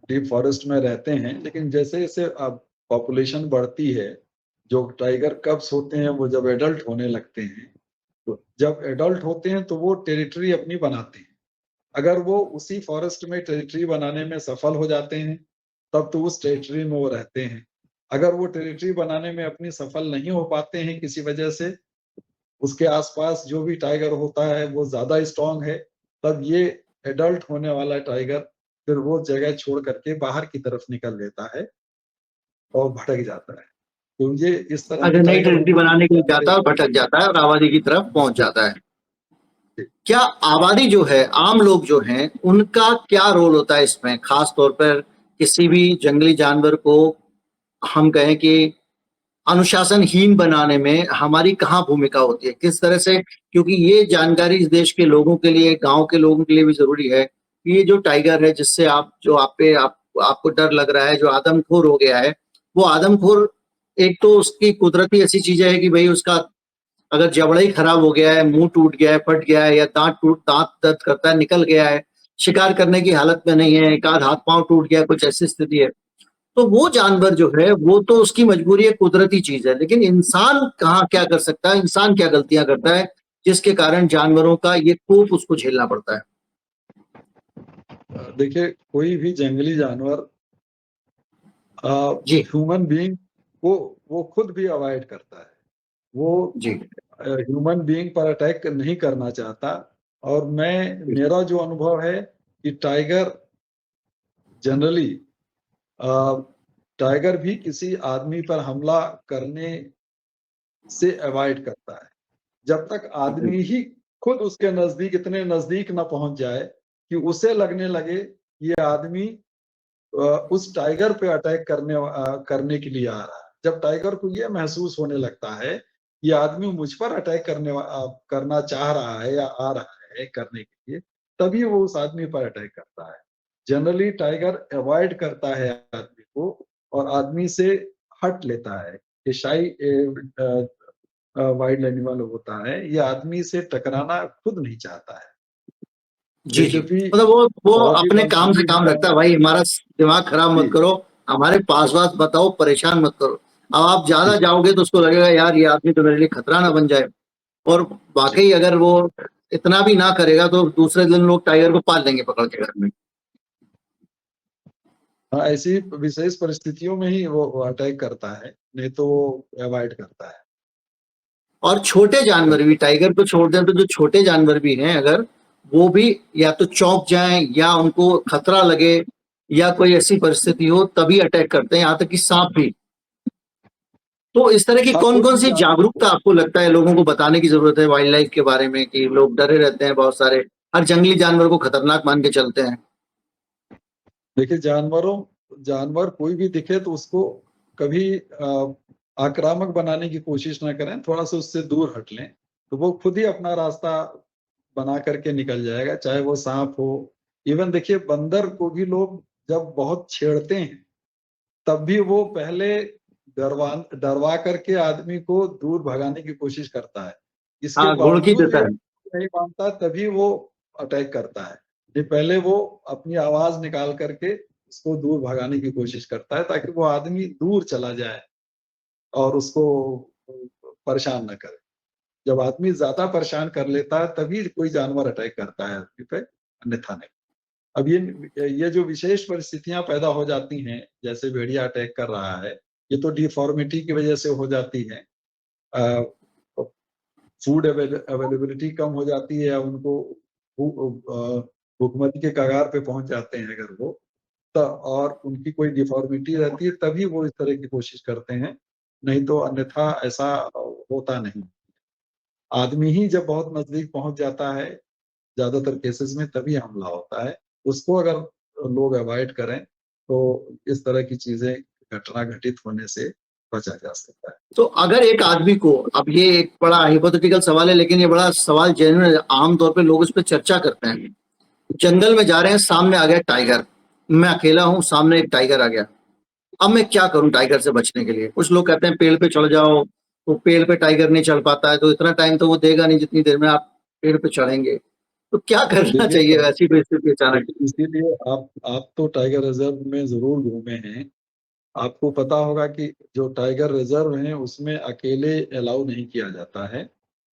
डीप फॉरेस्ट में रहते हैं, लेकिन जैसे जैसे अब पॉपुलेशन बढ़ती है, जो टाइगर कब्स होते हैं वो जब एडल्ट होने लगते हैं, तो जब एडल्ट होते हैं तो वो टेरिटरी अपनी बनाते हैं। अगर वो उसी फॉरेस्ट में टेरिटरी बनाने में सफल हो जाते हैं तब तो उस टेरिटरी में वो रहते हैं। अगर वो टेरिटरी बनाने में अपनी सफल नहीं हो पाते हैं किसी वजह से, उसके आसपास जो भी टाइगर होता है वो ज्यादा स्ट्रांग है, तब ये एडल्ट होने वाला टाइगर फिर वो जगह छोड़ करके बाहर की तरफ निकल लेता है और भटक जाता है। तो ये इस तरह की अच्छा, नई टाइगर टेरिटरी बनाने के लिए जाता है और भटक जाता है और आबादी की तरफ पहुंच जाता है। क्या आबादी जो है, आम लोग जो हैं, उनका क्या रोल होता है इसमें? खास तौर पर किसी भी जंगली जानवर को हम कहें कि अनुशासनहीन बनाने में हमारी कहाँ भूमिका होती है, किस तरह से? क्योंकि ये जानकारी इस देश के लोगों के लिए, गांव के लोगों के लिए भी जरूरी है कि ये जो टाइगर है, जिससे आपको डर लग रहा है, जो आदमखोर हो गया है, वो आदमखोर, एक तो उसकी कुदरती ऐसी चीजें है कि भाई उसका अगर जबड़ा ही खराब हो गया है, मुंह टूट गया है, फट गया है, या दांत दर्द करता है, निकल गया है, शिकार करने की हालत में नहीं है, एक आध हाथ पांव टूट गया, कुछ ऐसी स्थिति है, तो वो जानवर जो है वो तो उसकी मजबूरी है, कुदरती चीज है। लेकिन इंसान कहाँ क्या कर सकता है? इंसान क्या गलतियां करता है जिसके कारण जानवरों का ये कोप उसको झेलना पड़ता है? देखिए, कोई भी जंगली जानवर जी ह्यूमन बीइंग को वो खुद भी अवॉइड करता है। वो जी ह्यूमन बीइंग पर अटैक नहीं करना चाहता। और मेरा जो अनुभव है कि जनरली टाइगर भी किसी आदमी पर हमला करने से अवॉइड करता है जब तक आदमी ही खुद उसके नजदीक, इतने नजदीक ना पहुंच जाए कि उसे लगने लगे ये आदमी उस टाइगर पे अटैक करने के लिए आ रहा है। जब टाइगर को ये महसूस होने लगता है ये आदमी मुझ पर अटैक करना चाह रहा है या आ रहा है करने के लिए, तभी वो उस आदमी पर अटैक करता है। जनरली टाइगर अवॉइड करता है आदमी को और आदमी से हट लेता है। ये शाई वाइल्ड एनिमल होता है, ये आदमी से टकराना खुद नहीं चाहता है। जी जी, यद्यपि मतलब वो बहुत ही अपने काम से बलशाली काम होता रखता है। है, भाई हमारा दिमाग खराब मत जी, करो, हमारे पास वास बताओ, परेशान मत करो। अब आप ज्यादा जी, जाओगे तो उसको लगेगा यार ये आदमी तो मेरे लिए खतरा ना बन जाए। और जी। वाकई अगर वो इतना भी ना करेगा तो दूसरे दिन लोग टाइगर को पाल लेंगे पकड़ के घर में। हाँ, ऐसी विशेष परिस्थितियों में ही वो अटैक करता है, नहीं तो वो अवॉइड करता है। और छोटे जानवर भी, टाइगर को छोड़ दें तो जो छोटे जानवर भी हैं, अगर वो भी या तो चौंक जाएं या उनको खतरा लगे या कोई ऐसी परिस्थिति हो तभी अटैक करते हैं, यहाँ तक कि सांप भी। तो इस तरह की हाँ, कौन कोई कौन भी सी जानवर जागरूकता को। आपको लगता है लोगों को बताने की जरूरत है वाइल्ड लाइफ के बारे में, कि लोग डरे रहते हैं बहुत सारे, हर जंगली जानवर को खतरनाक मान के चलते हैं? देखिए, जानवर कोई भी दिखे तो उसको कभी आक्रामक बनाने की कोशिश ना करें, थोड़ा सा उससे दूर हट लें, तो वो खुद ही अपना रास्ता बना करके निकल जाएगा, चाहे वो सांप हो। इवन देखिए, बंदर को भी लोग जब बहुत छेड़ते हैं तब भी वो पहले डरवा करके आदमी को दूर भगाने की कोशिश करता है। इसके हाँ, घुड़की बावजूद भी देता वो है। नहीं मानता, तभी वो अटैक करता है। ये पहले वो अपनी आवाज निकाल करके उसको दूर भगाने की कोशिश करता है ताकि वो आदमी दूर चला जाए और उसको परेशान न करे। जब आदमी ज्यादा परेशान कर लेता है तभी कोई जानवर अटैक करता है आदमी पे, अन्यथा नहीं। अब ये जो विशेष परिस्थितियां पैदा हो जाती हैं, जैसे भेड़िया अटैक कर रहा है, ये तो डिफॉर्मिटी की वजह से हो जाती है। फूड अवेलेबिलिटी कम हो जाती है, उनको भूखमरी के कगार पे पहुंच जाते हैं अगर वो, तो और उनकी कोई डिफॉर्मिटी रहती है तभी वो इस तरह की कोशिश करते हैं, नहीं तो अन्यथा ऐसा होता नहीं। आदमी ही जब बहुत नजदीक पहुंच जाता है ज्यादातर केसेस में तभी हमला होता है। उसको अगर लोग अवॉइड करें तो इस तरह की चीजें, घटना घटित होने से बचा जा सकता है। तो अगर एक आदमी को, अब ये एक बड़ा हाइपोथेटिकल सवाल है लेकिन ये बड़ा सवाल जेन्युइन है, आमतौर पे लोग इस पे चर्चा करते हैं। जंगल में जा रहे हैं, सामने आ गया टाइगर, मैं अकेला हूं, सामने एक टाइगर आ गया, अब मैं क्या करूं टाइगर से बचने के लिए? कुछ लोग कहते हैं पेड़ पे चढ़ जाओ, तो पेड़ पे टाइगर नहीं चढ़ पाता है, तो इतना टाइम तो वो देगा नहीं जितनी देर में आप पेड़ पे चढ़ेंगे। तो क्या करना देखिए, चाहिए ऐसी परिस्थिति अचानक? देखिए इसीलिए आप तो टाइगर रिजर्व में जरूर घूमे हैं। आपको पता होगा कि जो टाइगर रिजर्व है उसमें अकेले अलाउ नहीं किया जाता है।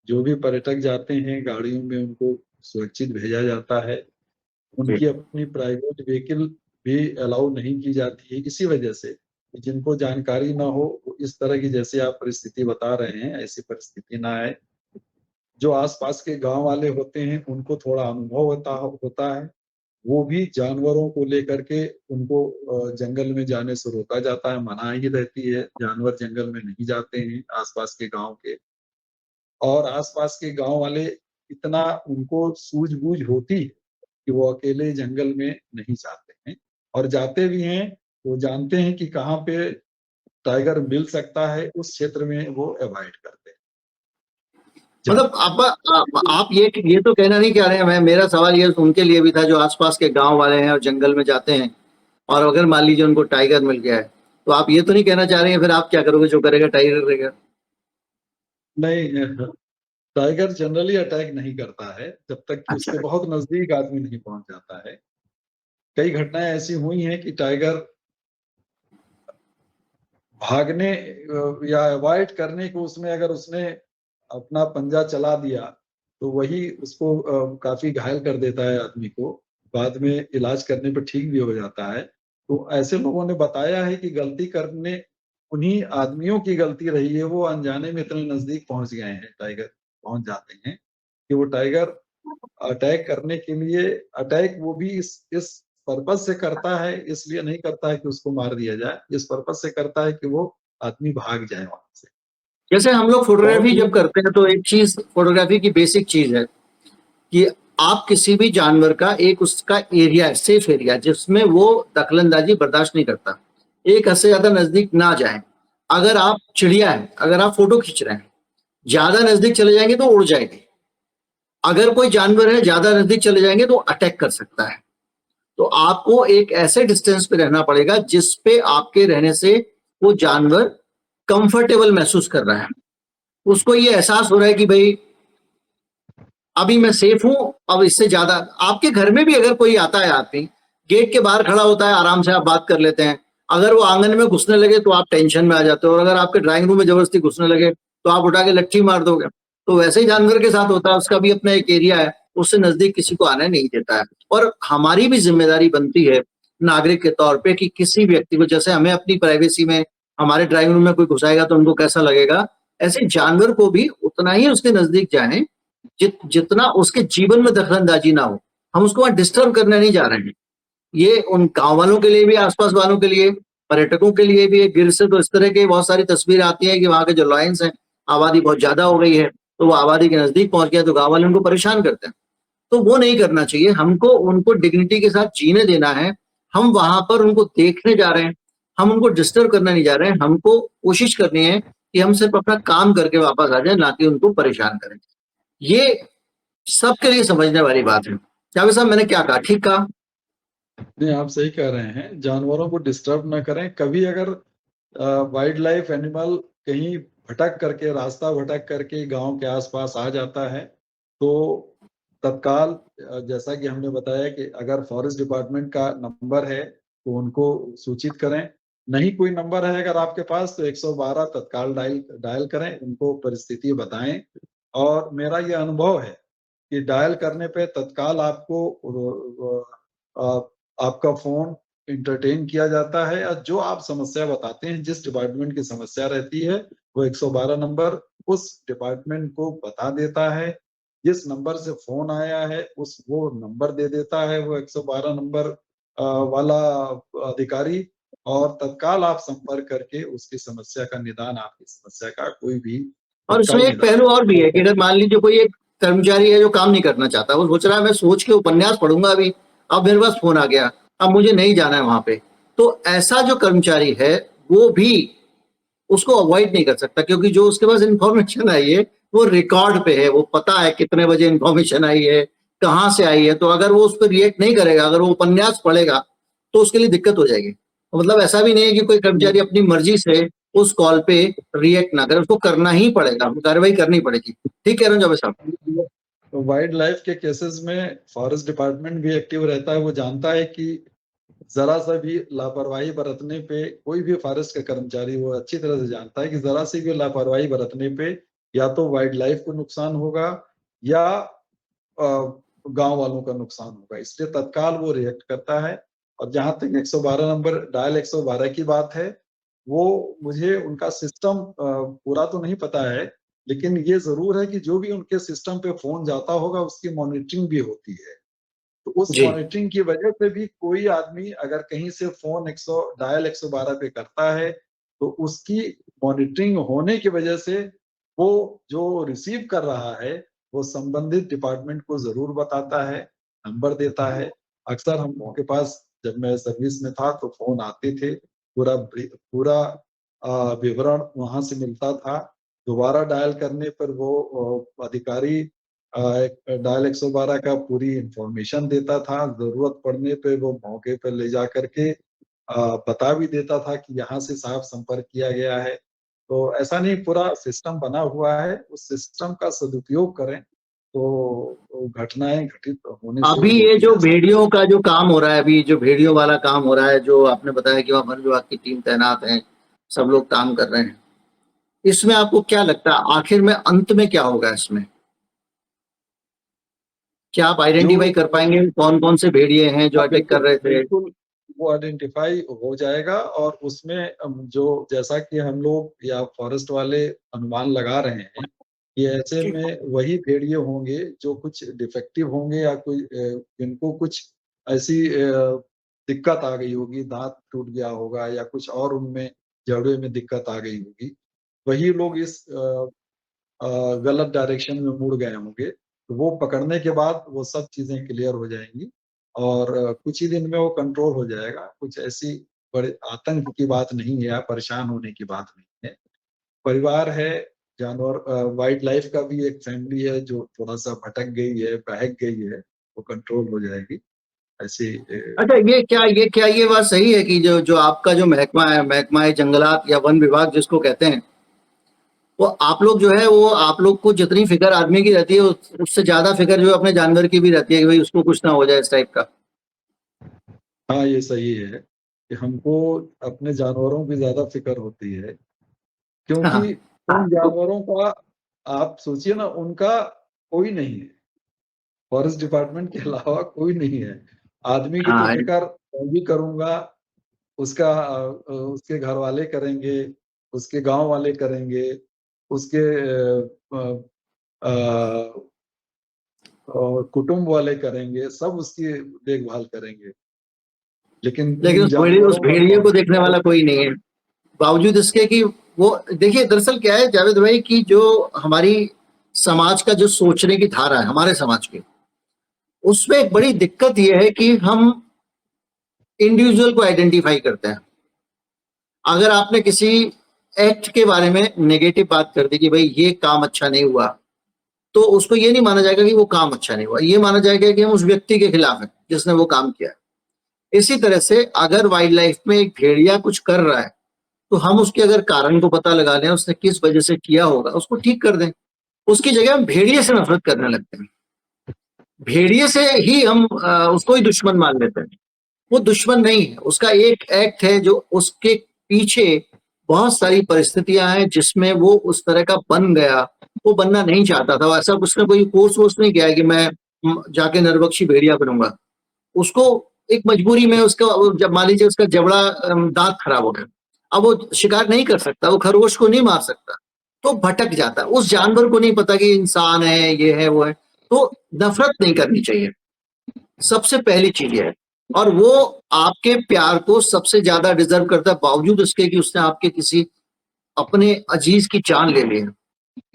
जो भी पर्यटक जाते हैं गाड़ियों में उनको सुरक्षित भेजा जाता है। उनकी अपनी प्राइवेट व्हीकल भी अलाउ नहीं की जाती है, इसी वजह से कि जिनको जानकारी ना हो वो इस तरह की, जैसे आप परिस्थिति बता रहे हैं, ऐसी परिस्थिति ना आए। जो आसपास के गांव वाले होते हैं उनको थोड़ा अनुभव होता है, वो भी जानवरों को लेकर के उनको जंगल में जाने से रोका जाता है, मनाही रहती है, जानवर जंगल में नहीं जाते हैं आसपास के गांव के। और आसपास के गांव वाले इतना उनको सूझबूझ होती है कि वो अकेले जंगल में नहीं जाते हैं, और जाते भी हैं वो जानते हैं कि कहाँ पे टाइगर मिल सकता है, उस क्षेत्र में वो अवॉइड करते हैं। मतलब आप ये तो कहना नहीं चाह रहे हैं, मैं मेरा सवाल ये उनके लिए भी था जो आसपास के गांव वाले हैं और जंगल में जाते हैं, और अगर मान लीजिए उनको टाइगर मिल गया है, तो आप ये तो नहीं कहना चाह रहे हैं फिर आप क्या करोगे, जो करेगा टाइगर करेगा? नहीं, टाइगर जनरली अटैक नहीं करता है जब तक कि अच्छा। उसके बहुत नजदीक आदमी नहीं पहुंच जाता है। कई घटनाएं ऐसी हुई हैं कि टाइगर भागने या अवॉइड करने को, उसमें अगर उसने अपना पंजा चला दिया तो वही उसको काफी घायल कर देता है आदमी को, बाद में इलाज करने पर ठीक भी हो जाता है। तो ऐसे लोगों ने बताया है कि गलती करने उन्हीं आदमियों की गलती रही है, वो अनजाने में इतने नजदीक पहुंच गए हैं, टाइगर पहुंच जाते हैं कि वो टाइगर अटैक करने के लिए, अटैक वो भी इस पर्पज से करता है, इसलिए नहीं करता है कि उसको मार दिया जाए, इस पर्पज से करता है कि वो आदमी भाग जाए वहां से। जैसे हम लोग और फोटोग्राफी जब वो करते हैं तो एक चीज फोटोग्राफी की बेसिक चीज है कि आप किसी भी जानवर का एक उसका एरिया है, सेफ एरिया, जिसमें वो दखलंदाजी बर्दाश्त नहीं करता, एक हद से ज्यादा नजदीक ना जाए। अगर आप चिड़िया है, अगर आप फोटो खींच रहे हैं, ज्यादा नजदीक चले जाएंगे तो उड़ जाएगी। अगर कोई जानवर है ज्यादा नजदीक चले जाएंगे तो अटैक कर सकता है। तो आपको एक ऐसे डिस्टेंस पे रहना पड़ेगा जिस पे आपके रहने से वो जानवर कंफर्टेबल महसूस कर रहा है, उसको ये एहसास हो रहा है कि भाई अभी मैं सेफ हूं, अब इससे ज्यादा। आपके घर में भी अगर कोई आता है आदमी, गेट के बाहर खड़ा होता है, आराम से आप बात कर लेते हैं, अगर वो आंगन में घुसने लगे तो आप टेंशन में आ जाते हो, और अगर आपके ड्राइंग रूम में जबरदस्ती घुसने लगे तो आप उठा के लट्ठी मार दोगे। तो वैसे ही जानवर के साथ होता है, उसका भी अपना एक एरिया है, उससे नजदीक किसी को आने नहीं देता है। और हमारी भी जिम्मेदारी बनती है नागरिक के तौर पे कि किसी व्यक्ति को, जैसे हमें अपनी प्राइवेसी में हमारे ड्राइंग रूम में कोई घुसाएगा तो उनको कैसा लगेगा, ऐसे जानवर को भी उतना ही उसके नजदीक जाए जितना उसके जीवन में दखलंदाजी ना हो। हम उसको वहां डिस्टर्ब करने नहीं जा रहे हैं। ये उन गांव वालों के लिए भी, आसपास वालों के लिए, पर्यटकों के लिए भी है। गिर से तो इस तरह की बहुत सारी तस्वीरें आती हैं कि वहां के जो लायंस हैं, आबादी बहुत ज्यादा हो गई है, तो वो आबादी के नजदीक पहुंच गया तो गांव वाले उनको परेशान करते हैं। तो वो नहीं करना चाहिए, हमको उनको डिग्निटी के साथ जीने देना है। हम वहां पर उनको देखने जा रहे हैं, हम उनको डिस्टर्ब करने नहीं जा रहे हैं। हमको कोशिश करनी है कि हम सिर्फ अपना काम करके वापस आ जाए, ना कि उनको परेशान करें। ये सबके लिए समझने वाली बात है। जावेद साहब, मैंने क्या कहा, ठीक कहा? नहीं, आप सही कह रहे हैं, जानवरों को डिस्टर्ब ना करें। कभी अगर वाइल्ड लाइफ एनिमल कहीं भटक करके, रास्ता भटक करके गांव के आसपास आ जाता है तो तत्काल, जैसा कि हमने बताया कि अगर फॉरेस्ट डिपार्टमेंट का नंबर है तो उनको सूचित करें। नहीं कोई नंबर है अगर आपके पास तो 112 तत्काल डायल डायल करें, उनको परिस्थिति बताएं। और मेरा ये अनुभव है कि डायल करने पे तत्काल आपको आपका फोन इंटरटेन किया जाता है, या जो आप समस्या बताते हैं, जिस डिपार्टमेंट की समस्या रहती है, वो 112 नंबर उस डिपार्टमेंट को बता देता है। जिस नंबर से फोन आया है उस वो नंबर दे देता है वो 112 नंबर वाला अधिकारी, और तत्काल आप संपर्क करके उसकी समस्या का निदान, आपकी समस्या का कोई भी और इसमें तत्काल एक निदान। पहलू और भी है कि अगर मान लीजिए कोई एक कर्मचारी है जो काम नहीं करना चाहता, वो सोच रहा है मैं सोच के उपन्यास पढ़ूंगा अभी, अब मेरे पास फोन आ गया, अब मुझे नहीं जाना है वहां पे, तो ऐसा जो कर्मचारी है वो भी उसको अवॉइड नहीं कर सकता, क्योंकि जो उसके पास इंफॉर्मेशन आई है वो रिकॉर्ड पे है, वो पता है कितने बजे इंफॉर्मेशन आई है, कहाँ से आई है। तो अगर वो उस पर रिएक्ट नहीं करेगा, अगर वो उपन्यास पढ़ेगा, तो उसके लिए दिक्कत हो जाएगी। तो मतलब ऐसा भी नहीं है कि कोई कर्मचारी अपनी मर्जी से उस कॉल पे रिएक्ट ना करे, उसको करना ही पड़ेगा, कार्रवाई करनी पड़ेगी। ठीक कह रहे हो जावेद साहब? वाइल्ड लाइफ के केसेस में फॉरेस्ट डिपार्टमेंट भी एक्टिव रहता है। वो जानता है कि जरा सा भी लापरवाही बरतने पे, कोई भी फॉरेस्ट का कर्मचारी वो अच्छी तरह से जानता है कि जरा सी भी लापरवाही बरतने पे या तो वाइल्ड लाइफ को नुकसान होगा या गांव वालों का नुकसान होगा, इसलिए तत्काल वो रिएक्ट करता है। और जहां तक 112 नंबर डायल 112 की बात है, वो मुझे उनका सिस्टम पूरा तो नहीं पता है, लेकिन ये जरूर है कि जो भी उनके सिस्टम पे फोन जाता होगा उसकी मॉनिटरिंग भी होती है। तो उस जी। मॉनिटरिंग की वजह से भी कोई आदमी अगर कहीं से फोन 100 डायल 112 पे करता है तो उसकी मॉनिटरिंग होने की वजह से वो जो रिसीव कर रहा है वो संबंधित डिपार्टमेंट को जरूर बताता है, नंबर देता है। अक्सर हम लोगों के पास जब मैं सर्विस में था तो फोन आते थे, पूरा विवरण वहां से मिलता था। दोबारा डायल करने पर वो अधिकारी डायल 112 का पूरी इंफॉर्मेशन देता था। जरूरत पड़ने पे वो मौके पर ले जा करके बता भी देता था कि यहाँ से साहब संपर्क किया गया है। तो ऐसा नहीं, पूरा सिस्टम बना हुआ है, उस सिस्टम का सदुपयोग करें तो घटनाएं घटित होने से अभी ये रोकी जो जा सकती भेड़ियों का जो काम हो रहा है, अभी जो भेड़ियों वाला काम हो रहा है, जो आपने बताया कि वहाँ वन विभाग की टीम तैनात है, सब लोग काम कर रहे हैं, इसमें आपको क्या लगता है आखिर में अंत में क्या होगा इसमें? क्या आप है। आइडेंटिफाई कर पाएंगे कौन कौन से भेड़िए हैं जो हाँ, अटैक कर रहे थे? बिल्कुल वो आइडेंटिफाई हो जाएगा और उसमें जो जैसा कि हम लोग या फॉरेस्ट वाले अनुमान लगा रहे हैं कि ऐसे में वही भेड़िए होंगे जो कुछ डिफेक्टिव होंगे या कोई जिनको कुछ ऐसी दिक्कत आ गई होगी, दांत टूट गया होगा या कुछ और उनमें जबड़े में दिक्कत आ गई होगी, वही लोग इस गलत डायरेक्शन में मुड़ गए होंगे। तो वो पकड़ने के बाद वो सब चीजें क्लियर हो जाएंगी और कुछ ही दिन में वो कंट्रोल हो जाएगा। कुछ ऐसी बड़े आतंक की बात नहीं है या परेशान होने की बात नहीं है। परिवार है, जानवर वाइल्ड लाइफ का भी एक फैमिली है जो थोड़ा सा भटक गई है, बहक गई है, वो कंट्रोल हो जाएगी। ऐसे अच्छा, ये बात सही है कि जो जो आपका जो महकमा है जंगलात या वन विभाग जिसको कहते हैं, वो आप लोग जो है वो आप लोग को जितनी फिक्र आदमी की रहती है उससे ज्यादा फिक्र जो है अपने जानवर की भी रहती है कि भाई उसको कुछ ना हो जाए इस टाइप का। हाँ, ये सही है कि हमको अपने जानवरों की ज्यादा फिक्र होती है, हाँ, क्योंकि हाँ, उन जानवरों का आप सोचिए ना, उनका कोई नहीं है, फॉरेस्ट डिपार्टमेंट के अलावा कोई नहीं है। आदमी की तो हाँ, फिक्र मैं भी करूंगा, उसका उसके घर वाले करेंगे, उसके गांव वाले करेंगे, उसके कुटुंब वाले करेंगे, सब उसकी देखभाल करेंगे। लेकिन लेकिन इन उस जानवरों का भेड़िए को देखने वाला कोई नहीं है, बावजूद इसके कि वो देखिए दरअसल क्या है जावेद भाई कि जो हमारी समाज का जो सोचने की धारा है हमारे समाज की, उसमें एक बड़ी दिक्कत यह है कि हम इंडिविजुअल को आइडेंटिफाई करते हैं। अगर आपने किसी एक्ट के बारे में नेगेटिव बात कर दी कि भाई ये काम अच्छा नहीं हुआ, तो उसको ये नहीं माना जाएगा कि वो काम अच्छा नहीं हुआ, ये माना जाएगा कि हम उस व्यक्ति के खिलाफ हैं जिसने वो काम किया। इसी तरह से अगर वाइल्ड लाइफ में एक भेड़िया कुछ कर रहा है तो हम उसके अगर कारण को पता लगा लें, उसने किस वजह से किया होगा, उसको ठीक कर दें। उसकी जगह हम भेड़िए से नफरत करने लगते हैं, भेड़िए से ही हम उसको ही दुश्मन मान लेते हैं। वो दुश्मन नहीं है, उसका एक एक्ट है जो उसके पीछे बहुत सारी परिस्थितियां हैं जिसमें वो उस तरह का बन गया। वो बनना नहीं चाहता था, ऐसा उसने कोई कोर्स वोर्स नहीं किया है कि मैं जाके नरबक्षी भेड़िया बनूंगा। उसको एक मजबूरी में उसका जब मान लीजिए उसका जबड़ा दांत खराब हो गया, अब वो शिकार नहीं कर सकता, वो खरगोश को नहीं मार सकता, तो भटक जाता है। उस जानवर को नहीं पता कि इंसान है, ये है, वो है। तो नफरत नहीं करनी चाहिए, सबसे पहली चीज है। और वो आपके प्यार को सबसे ज्यादा डिजर्व करता है, बावजूद उसके कि उसने आपके किसी अपने अजीज की जान ले ली है,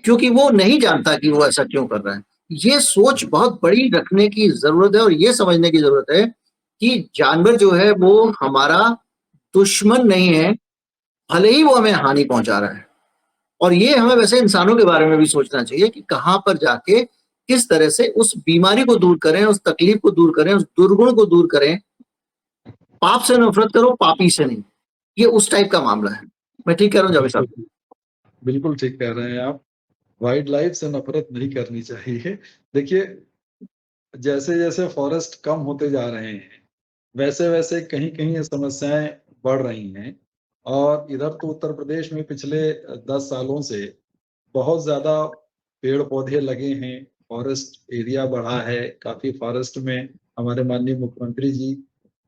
क्योंकि वो नहीं जानता कि वो ऐसा क्यों कर रहा है। ये सोच बहुत बड़ी रखने की जरूरत है और ये समझने की जरूरत है कि जानवर जो है वो हमारा दुश्मन नहीं है, भले ही वो हमें हानि पहुंचा रहा है। और ये हमें वैसे इंसानों के बारे में भी सोचना चाहिए कि कहां पर जाके किस तरह से उस बीमारी को दूर करें, उस तकलीफ को दूर करें, उस दुर्गुण को दूर करें। पाप से नफरत करो, पापी से नहीं। ये उस टाइप का मामला है। मैं ठीक कह रहा हूँ जावेद साहब? बिल्कुल बिल्कुल ठीक कह रहे हैं आप। वाइल्ड लाइफ से नफरत नहीं करनी चाहिए। देखिए, जैसे जैसे फॉरेस्ट कम होते जा रहे हैं वैसे वैसे कहीं कहीं ये समस्याएं बढ़ रही हैं। और इधर तो उत्तर प्रदेश में पिछले 10 सालों से बहुत ज्यादा पेड़ पौधे लगे हैं, फॉरेस्ट एरिया बढ़ा है काफी। फॉरेस्ट में हमारे माननीय मुख्यमंत्री जी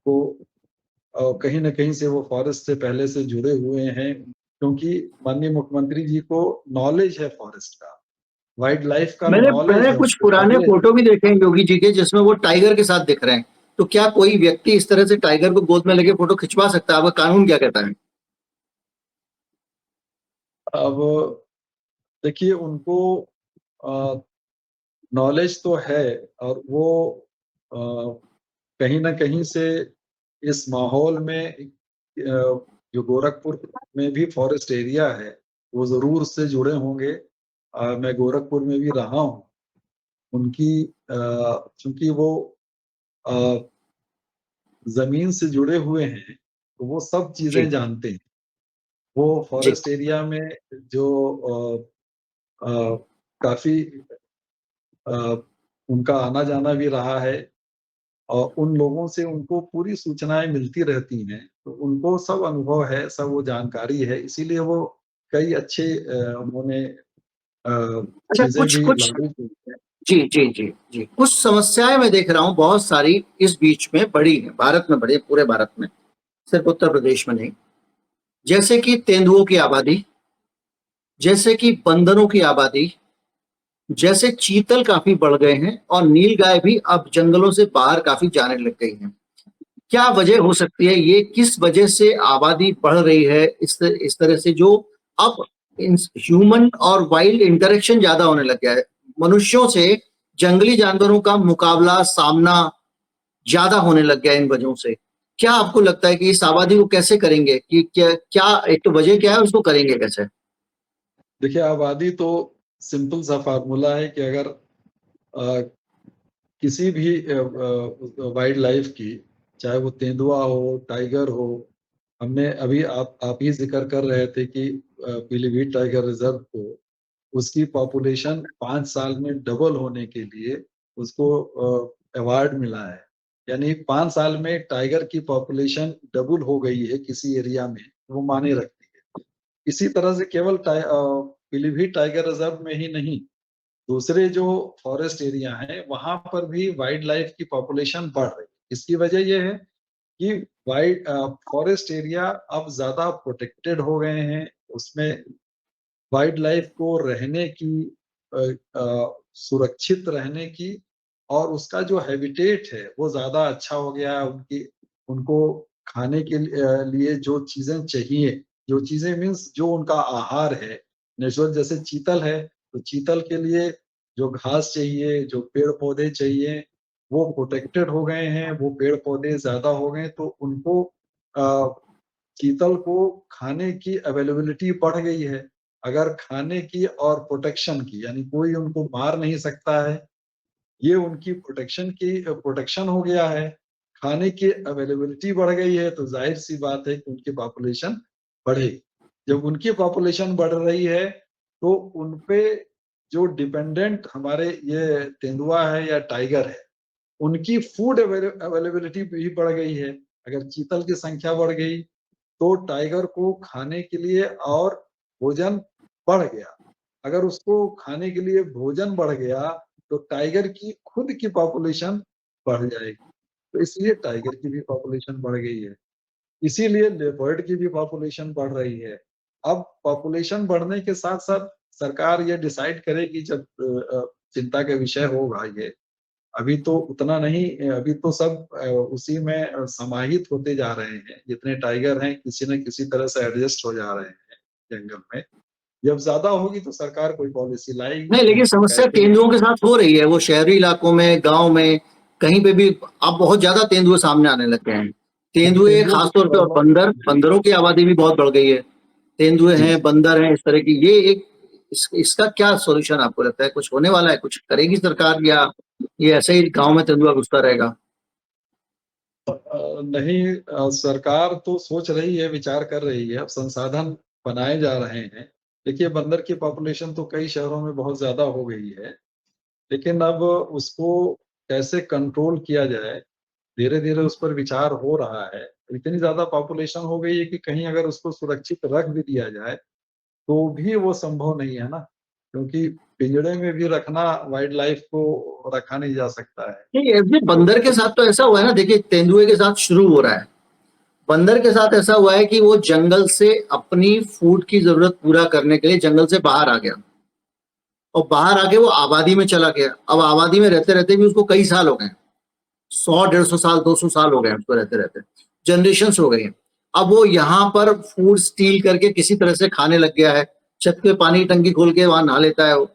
को कहीं ना कहीं से वो फॉरेस्ट से पहले से जुड़े हुए हैं, क्योंकि माननीय मुख्यमंत्री जी को नॉलेज है फॉरेस्ट का। वाइल्ड लाइफ का मैंने नॉलेज मैंने है कुछ उनको पुराने पहले। फोटो भी देखे हैं योगी जी के, जिसमें वो टाइगर के साथ दिख रहे हैं। तो क्या कोई व्यक्ति इस तरह से टाइगर को गोद में लेके फोटो खिंचवा सकता है? आपका कानून क्या कहता है? अब देखिए, उनको नॉलेज तो है, और वो अ, कहीं ना कहीं से इस माहौल में जो गोरखपुर में भी फॉरेस्ट एरिया है, वो जरूर उससे जुड़े होंगे। मैं गोरखपुर में भी रहा हूँ। उनकी चूंकि वो अ, जमीन से जुड़े हुए हैं, तो वो सब जी चीजें जानते हैं। वो जी। फॉरेस्ट एरिया में जो काफी उनका आना जाना भी रहा है, और उन लोगों से उनको पूरी सूचनाएं मिलती रहती हैं, तो उनको सब अनुभव है, सब वो जानकारी है, इसीलिए वो कई अच्छे उन्होंने अच्छा, चीजें कुछ भी कुछ लागू की हैं। जी जी जी जी, कुछ समस्याएं मैं देख रहा हूँ बहुत सारी इस बीच में बड़ी है, भारत में बड़ी है, पूरे भारत में, सिर्फ उत्तर प्रदेश में नहीं। जैसे कि तेंदुओं की आबादी, जैसे कि बंदरों की आबादी, जैसे चीतल काफी बढ़ गए हैं, और नीलगाय भी अब जंगलों से बाहर काफी जाने लग गई हैं। क्या वजह हो सकती है? ये किस वजह से आबादी बढ़ रही है इस तरह से, जो अब ह्यूमन और वाइल्ड इंटरेक्शन ज्यादा होने लग गया है, मनुष्यों से जंगली जानवरों का मुकाबला, सामना ज्यादा होने लग गया है इन वजहों से। क्या आपको लगता है कि इस आबादी को कैसे करेंगे? कि क्या क्या एक तो वजह क्या है, उसको करेंगे कैसे? देखिए, आबादी तो सिंपल सा फार्मूला है कि अगर अ, किसी भी वाइल्ड लाइफ की, चाहे वो तेंदुआ हो, टाइगर हो, हमने अभी आप ही जिक्र कर रहे थे कि पीलीभीत टाइगर रिजर्व को, उसकी पॉपुलेशन 5 साल में डबल होने के लिए उसको अवार्ड मिला है। यानी 5 साल में टाइगर की पॉपुलेशन डबल हो गई है किसी एरिया में, वो माने रखती है। इसी तरह से केवल पीलीभीत टाइगर रिजर्व में ही नहीं, दूसरे जो फॉरेस्ट एरिया हैं वहां पर भी वाइल्ड लाइफ की पॉपुलेशन बढ़ रही है। इसकी वजह यह है कि वाइल्ड फॉरेस्ट एरिया अब ज्यादा प्रोटेक्टेड हो गए हैं। उसमें वाइल्ड लाइफ को रहने की, अ, सुरक्षित रहने की, और उसका जो हैबिटेट है वो ज्यादा अच्छा हो गया है। उनकी उनको खाने के लिए जो चीजें चाहिए, जो चीजें मीन्स जो उनका आहार है नेचुरल, जैसे चीतल है, तो चीतल के लिए जो घास चाहिए, जो पेड़ पौधे चाहिए, वो प्रोटेक्टेड हो गए हैं, वो पेड़ पौधे ज्यादा हो गए, तो उनको चीतल को खाने की अवेलेबिलिटी बढ़ गई है। अगर खाने की और प्रोटेक्शन की, यानी कोई उनको मार नहीं सकता है, ये उनकी प्रोटेक्शन हो गया है। खाने की अवेलेबिलिटी बढ़ गई है, तो जाहिर सी बात है कि उनकी पॉपुलेशन बढ़ेगी। जब उनकी पॉपुलेशन बढ़ रही है, तो उनपे जो डिपेंडेंट हमारे ये तेंदुआ है या टाइगर है, उनकी फूड अवेलेबिलिटी भी बढ़ गई है। अगर चीतल की संख्या बढ़ गई, तो टाइगर को खाने के लिए और भोजन बढ़ गया। अगर उसको खाने के लिए भोजन बढ़ गया, तो टाइगर की खुद की पॉपुलेशन बढ़ जाएगी। तो इसलिए टाइगर की भी पॉपुलेशन बढ़ गई है। इसीलिए लेपर्ड की भी पॉपुलेशन बढ़ रही है। अब पॉपुलेशन बढ़ने के साथ साथ सरकार ये डिसाइड करेगी, जब चिंता का विषय होगा ये। अभी तो उतना नहीं, अभी तो सब उसी में समाहित होते जा रहे हैं। जितने टाइगर हैं किसी न किसी तरह से एडजस्ट हो जा रहे हैं जंगल में। जब ज्यादा होगी तो सरकार कोई पॉलिसी लाएगी नहीं, कि लेकिन इनको समस्या कैसे। तेंदुओं के साथ हो रही है, वो शहरी इलाकों में, गांव में, कहीं पे भी अब बहुत ज्यादा तेंदुए सामने आने लग गए हैं। तेंदुए, तेंदुओं की खासतौर पे, और प्रॉब्लम बंदरों की आबादी भी बहुत बढ़ गई है। तेंदुए जी हैं, जी। बंदर हैं, इस तरह की, ये एक इसका क्या सॉल्यूशन आपको लगता है? कुछ होने वाला है? कुछ करेगी सरकार, या ये ऐसे ही गांव में तेंदुआ घुसता रहेगा? नहीं, सरकार तो सोच रही है, विचार कर रही है, अब संसाधन बनाए जा रहे हैं। देखिए, बंदर की पॉपुलेशन तो कई शहरों में बहुत ज्यादा हो गई है, लेकिन अब उसको कैसे कंट्रोल किया जाए, धीरे धीरे उस पर विचार हो रहा है। इतनी ज्यादा पॉपुलेशन हो गई है कि कहीं अगर उसको सुरक्षित रख भी दिया जाए, तो भी वो संभव नहीं है ना, क्योंकि पिंजड़े में भी रखना वाइल्ड लाइफ को रखा नहीं जा सकता है। नहीं, ऐसे तो बंदर के साथ तो ऐसा हुआ है ना, देखिए तेंदुए के साथ शुरू हो रहा है, बंदर के साथ ऐसा हुआ है कि वो जंगल से अपनी फूड की जरूरत पूरा करने के लिए जंगल से बाहर आ गया, और बाहर आके वो आबादी में चला गया। अब आबादी में रहते रहते भी उसको कई साल हो गए, 100-150 साल 200 साल हो गए उसको रहते रहते, जनरेशन्स हो गई हैं। अब वो यहाँ पर फूड स्टील करके किसी तरह से खाने लग गया है, छत पे पानी टंकी खोल के वहां नहा लेता है वो,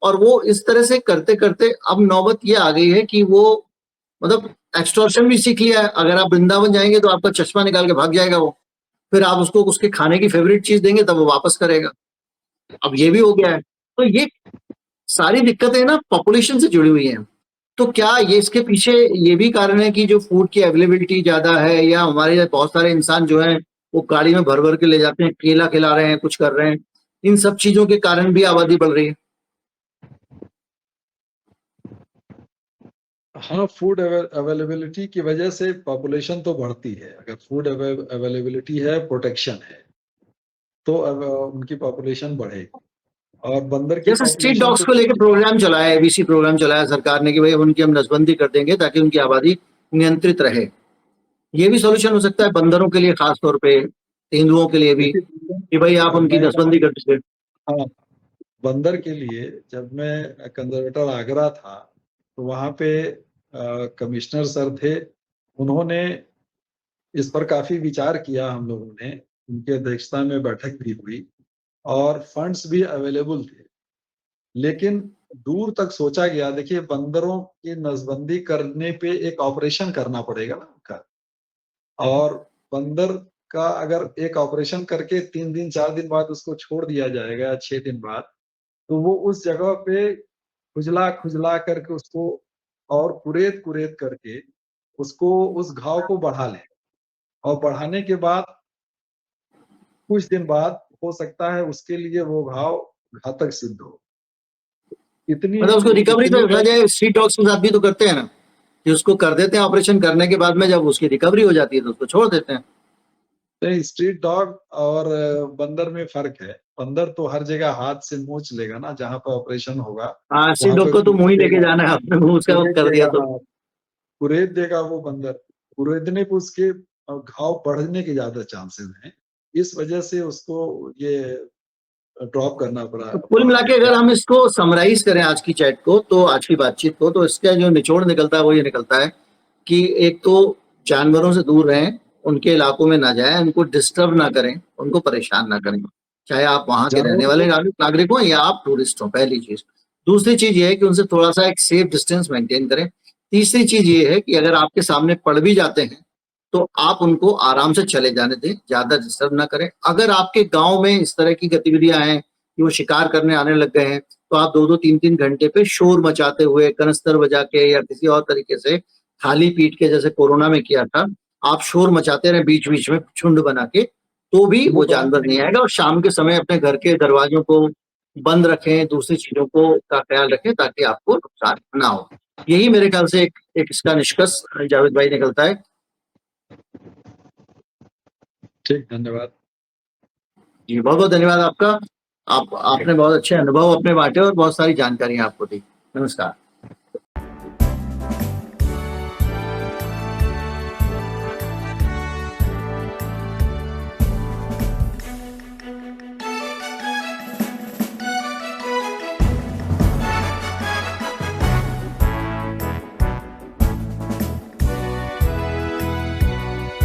और वो इस तरह से करते करते अब नौबत ये आ गई है कि वो मतलब एक्सटॉर्शन भी सीख लिया है। अगर आप वृंदावन जाएंगे तो आपका चश्मा निकाल के भाग जाएगा वो, फिर आप उसको उसके खाने की फेवरेट चीज देंगे तब वो वापस करेगा। अब ये भी हो गया है। तो ये सारी दिक्कतें ना पॉपुलेशन से जुड़ी हुई हैं। तो क्या ये इसके पीछे ये भी कारण है कि जो फूड की अवेलेबिलिटी ज्यादा है, या हमारे बहुत सारे इंसान जो हैं वो गाड़ी में भर भर के ले जाते हैं, केला खिला रहे हैं, कुछ कर रहे हैं, इन सब चीजों के कारण भी आबादी बढ़ रही है? हाँ, फूड अवेलेबिलिटी की वजह से पॉपुलेशन तो बढ़ती है। अगर फूड अवेलेबिलिटी है, प्रोटेक्शन है, तो उनकी पॉपुलेशन बढ़ेगी। और बंदर की जैसे स्ट्रीट पॉपुलेशन डॉग्स तो को लेकर प्रोग्राम चलाया है, एबीसी प्रोग्राम चलाया सरकार ने कि भाई उनकी हम नसबंदी कर देंगे ताकि उनकी आबादी नियंत्रित रहे। ये भी सोल्यूशन हो सकता है बंदरों के लिए, खास तौर पे तेंदुओं के लिए भी, कि भाई आप उनकी मैं नसबंदी कर दीजिए। हाँ, बंदर के लिए जब मैं कंजर्वेटर आगरा था तो वहाँ पे कमिश्नर सर थे, उन्होंने इस पर काफी विचार किया। हम लोगों ने उनकी अध्यक्षता में बैठक भी हुई और फंड्स भी अवेलेबल थे, लेकिन दूर तक सोचा गया। देखिए, बंदरों की नसबंदी करने पे एक ऑपरेशन करना पड़ेगा ना उनका, और बंदर का अगर एक ऑपरेशन करके 3 दिन 4 दिन बाद उसको छोड़ दिया जाएगा, 6 दिन बाद, तो वो उस जगह पे खुजला खुजला करके उसको और कुरेद कुरेद करके उसको उस घाव को बढ़ा ले, और बढ़ाने के बाद कुछ दिन बाद हो सकता है उसके लिए वो घाव घातक सिद्ध हो। इतनी मतलब उसको रिकवरी तो इतनी देखा जाए स्ट्रीट डॉग्स के साथ भी तो करते हैं ना, कि उसको कर देते हैं ऑपरेशन करने के बाद में, जब उसकी रिकवरी हो जाती है तो उसको छोड़ देते हैं। नहीं, स्ट्रीट डॉग और बंदर में फर्क है। बंदर तो हर जगह हाथ से नोच लेगा ना, जहाँ पर ऑपरेशन होगा हाँ, स्ट्रीट वहां डॉग पे को तो मुंह ही लेके कुरेदेगा, जाना है अपने मुंह, उसका वो कुरेद कर दिया देगा। तो। हाँ, कुरेद देगा वो बंदर। कुरेदने पे उसके घाव बढ़ने के ज्यादा चांसेस हैं। इस वजह से उसको ये ड्रॉप करना तो कुल पड़ा मिला के है। अगर हम इसको समराइज करें आज की चैट को, तो आज की बातचीत को, तो इसका जो निचोड़ निकलता है वो ये निकलता है कि एक तो जानवरों से दूर रहें, उनके इलाकों में ना जाएं, उनको डिस्टर्ब ना करें, उनको परेशान ना करें, चाहे आप वहां के रहने जानवरों वाले को नागरिक हो या आप टूरिस्ट हो। पहली चीज। दूसरी चीज ये है कि उनसे थोड़ा सा एक सेफ डिस्टेंस मेंटेन करें। तीसरी चीज ये है कि अगर आपके सामने पड़ भी जाते हैं तो आप उनको आराम से चले जाने दें, ज्यादा डिस्टर्ब ना करें। अगर आपके गांव में इस तरह की गतिविधियां हैं कि वो शिकार करने आने लग गए हैं, तो आप 2-2 3-3 घंटे पे शोर मचाते हुए, कनस्तर बजा के या किसी और तरीके से थाली पीट के, जैसे कोरोना में किया था, आप शोर मचाते रहे बीच बीच में झुंड बना के, तो भी वो वो बात जानवर नहीं नहीं आएगा। और शाम के समय अपने घर के दरवाजों को बंद रखें, दूसरी चीजों को का ख्याल रखें ताकि आपको नुकसान ना हो। यही मेरे ख्याल से एक इसका निष्कर्ष जावेद भाई निकलता है। ठीक, धन्यवाद। जी, बहुत बहुत धन्यवाद आपका। आपने बहुत अच्छे अनुभव अपने बांटे और बहुत सारी जानकारियां आपको दी। नमस्कार।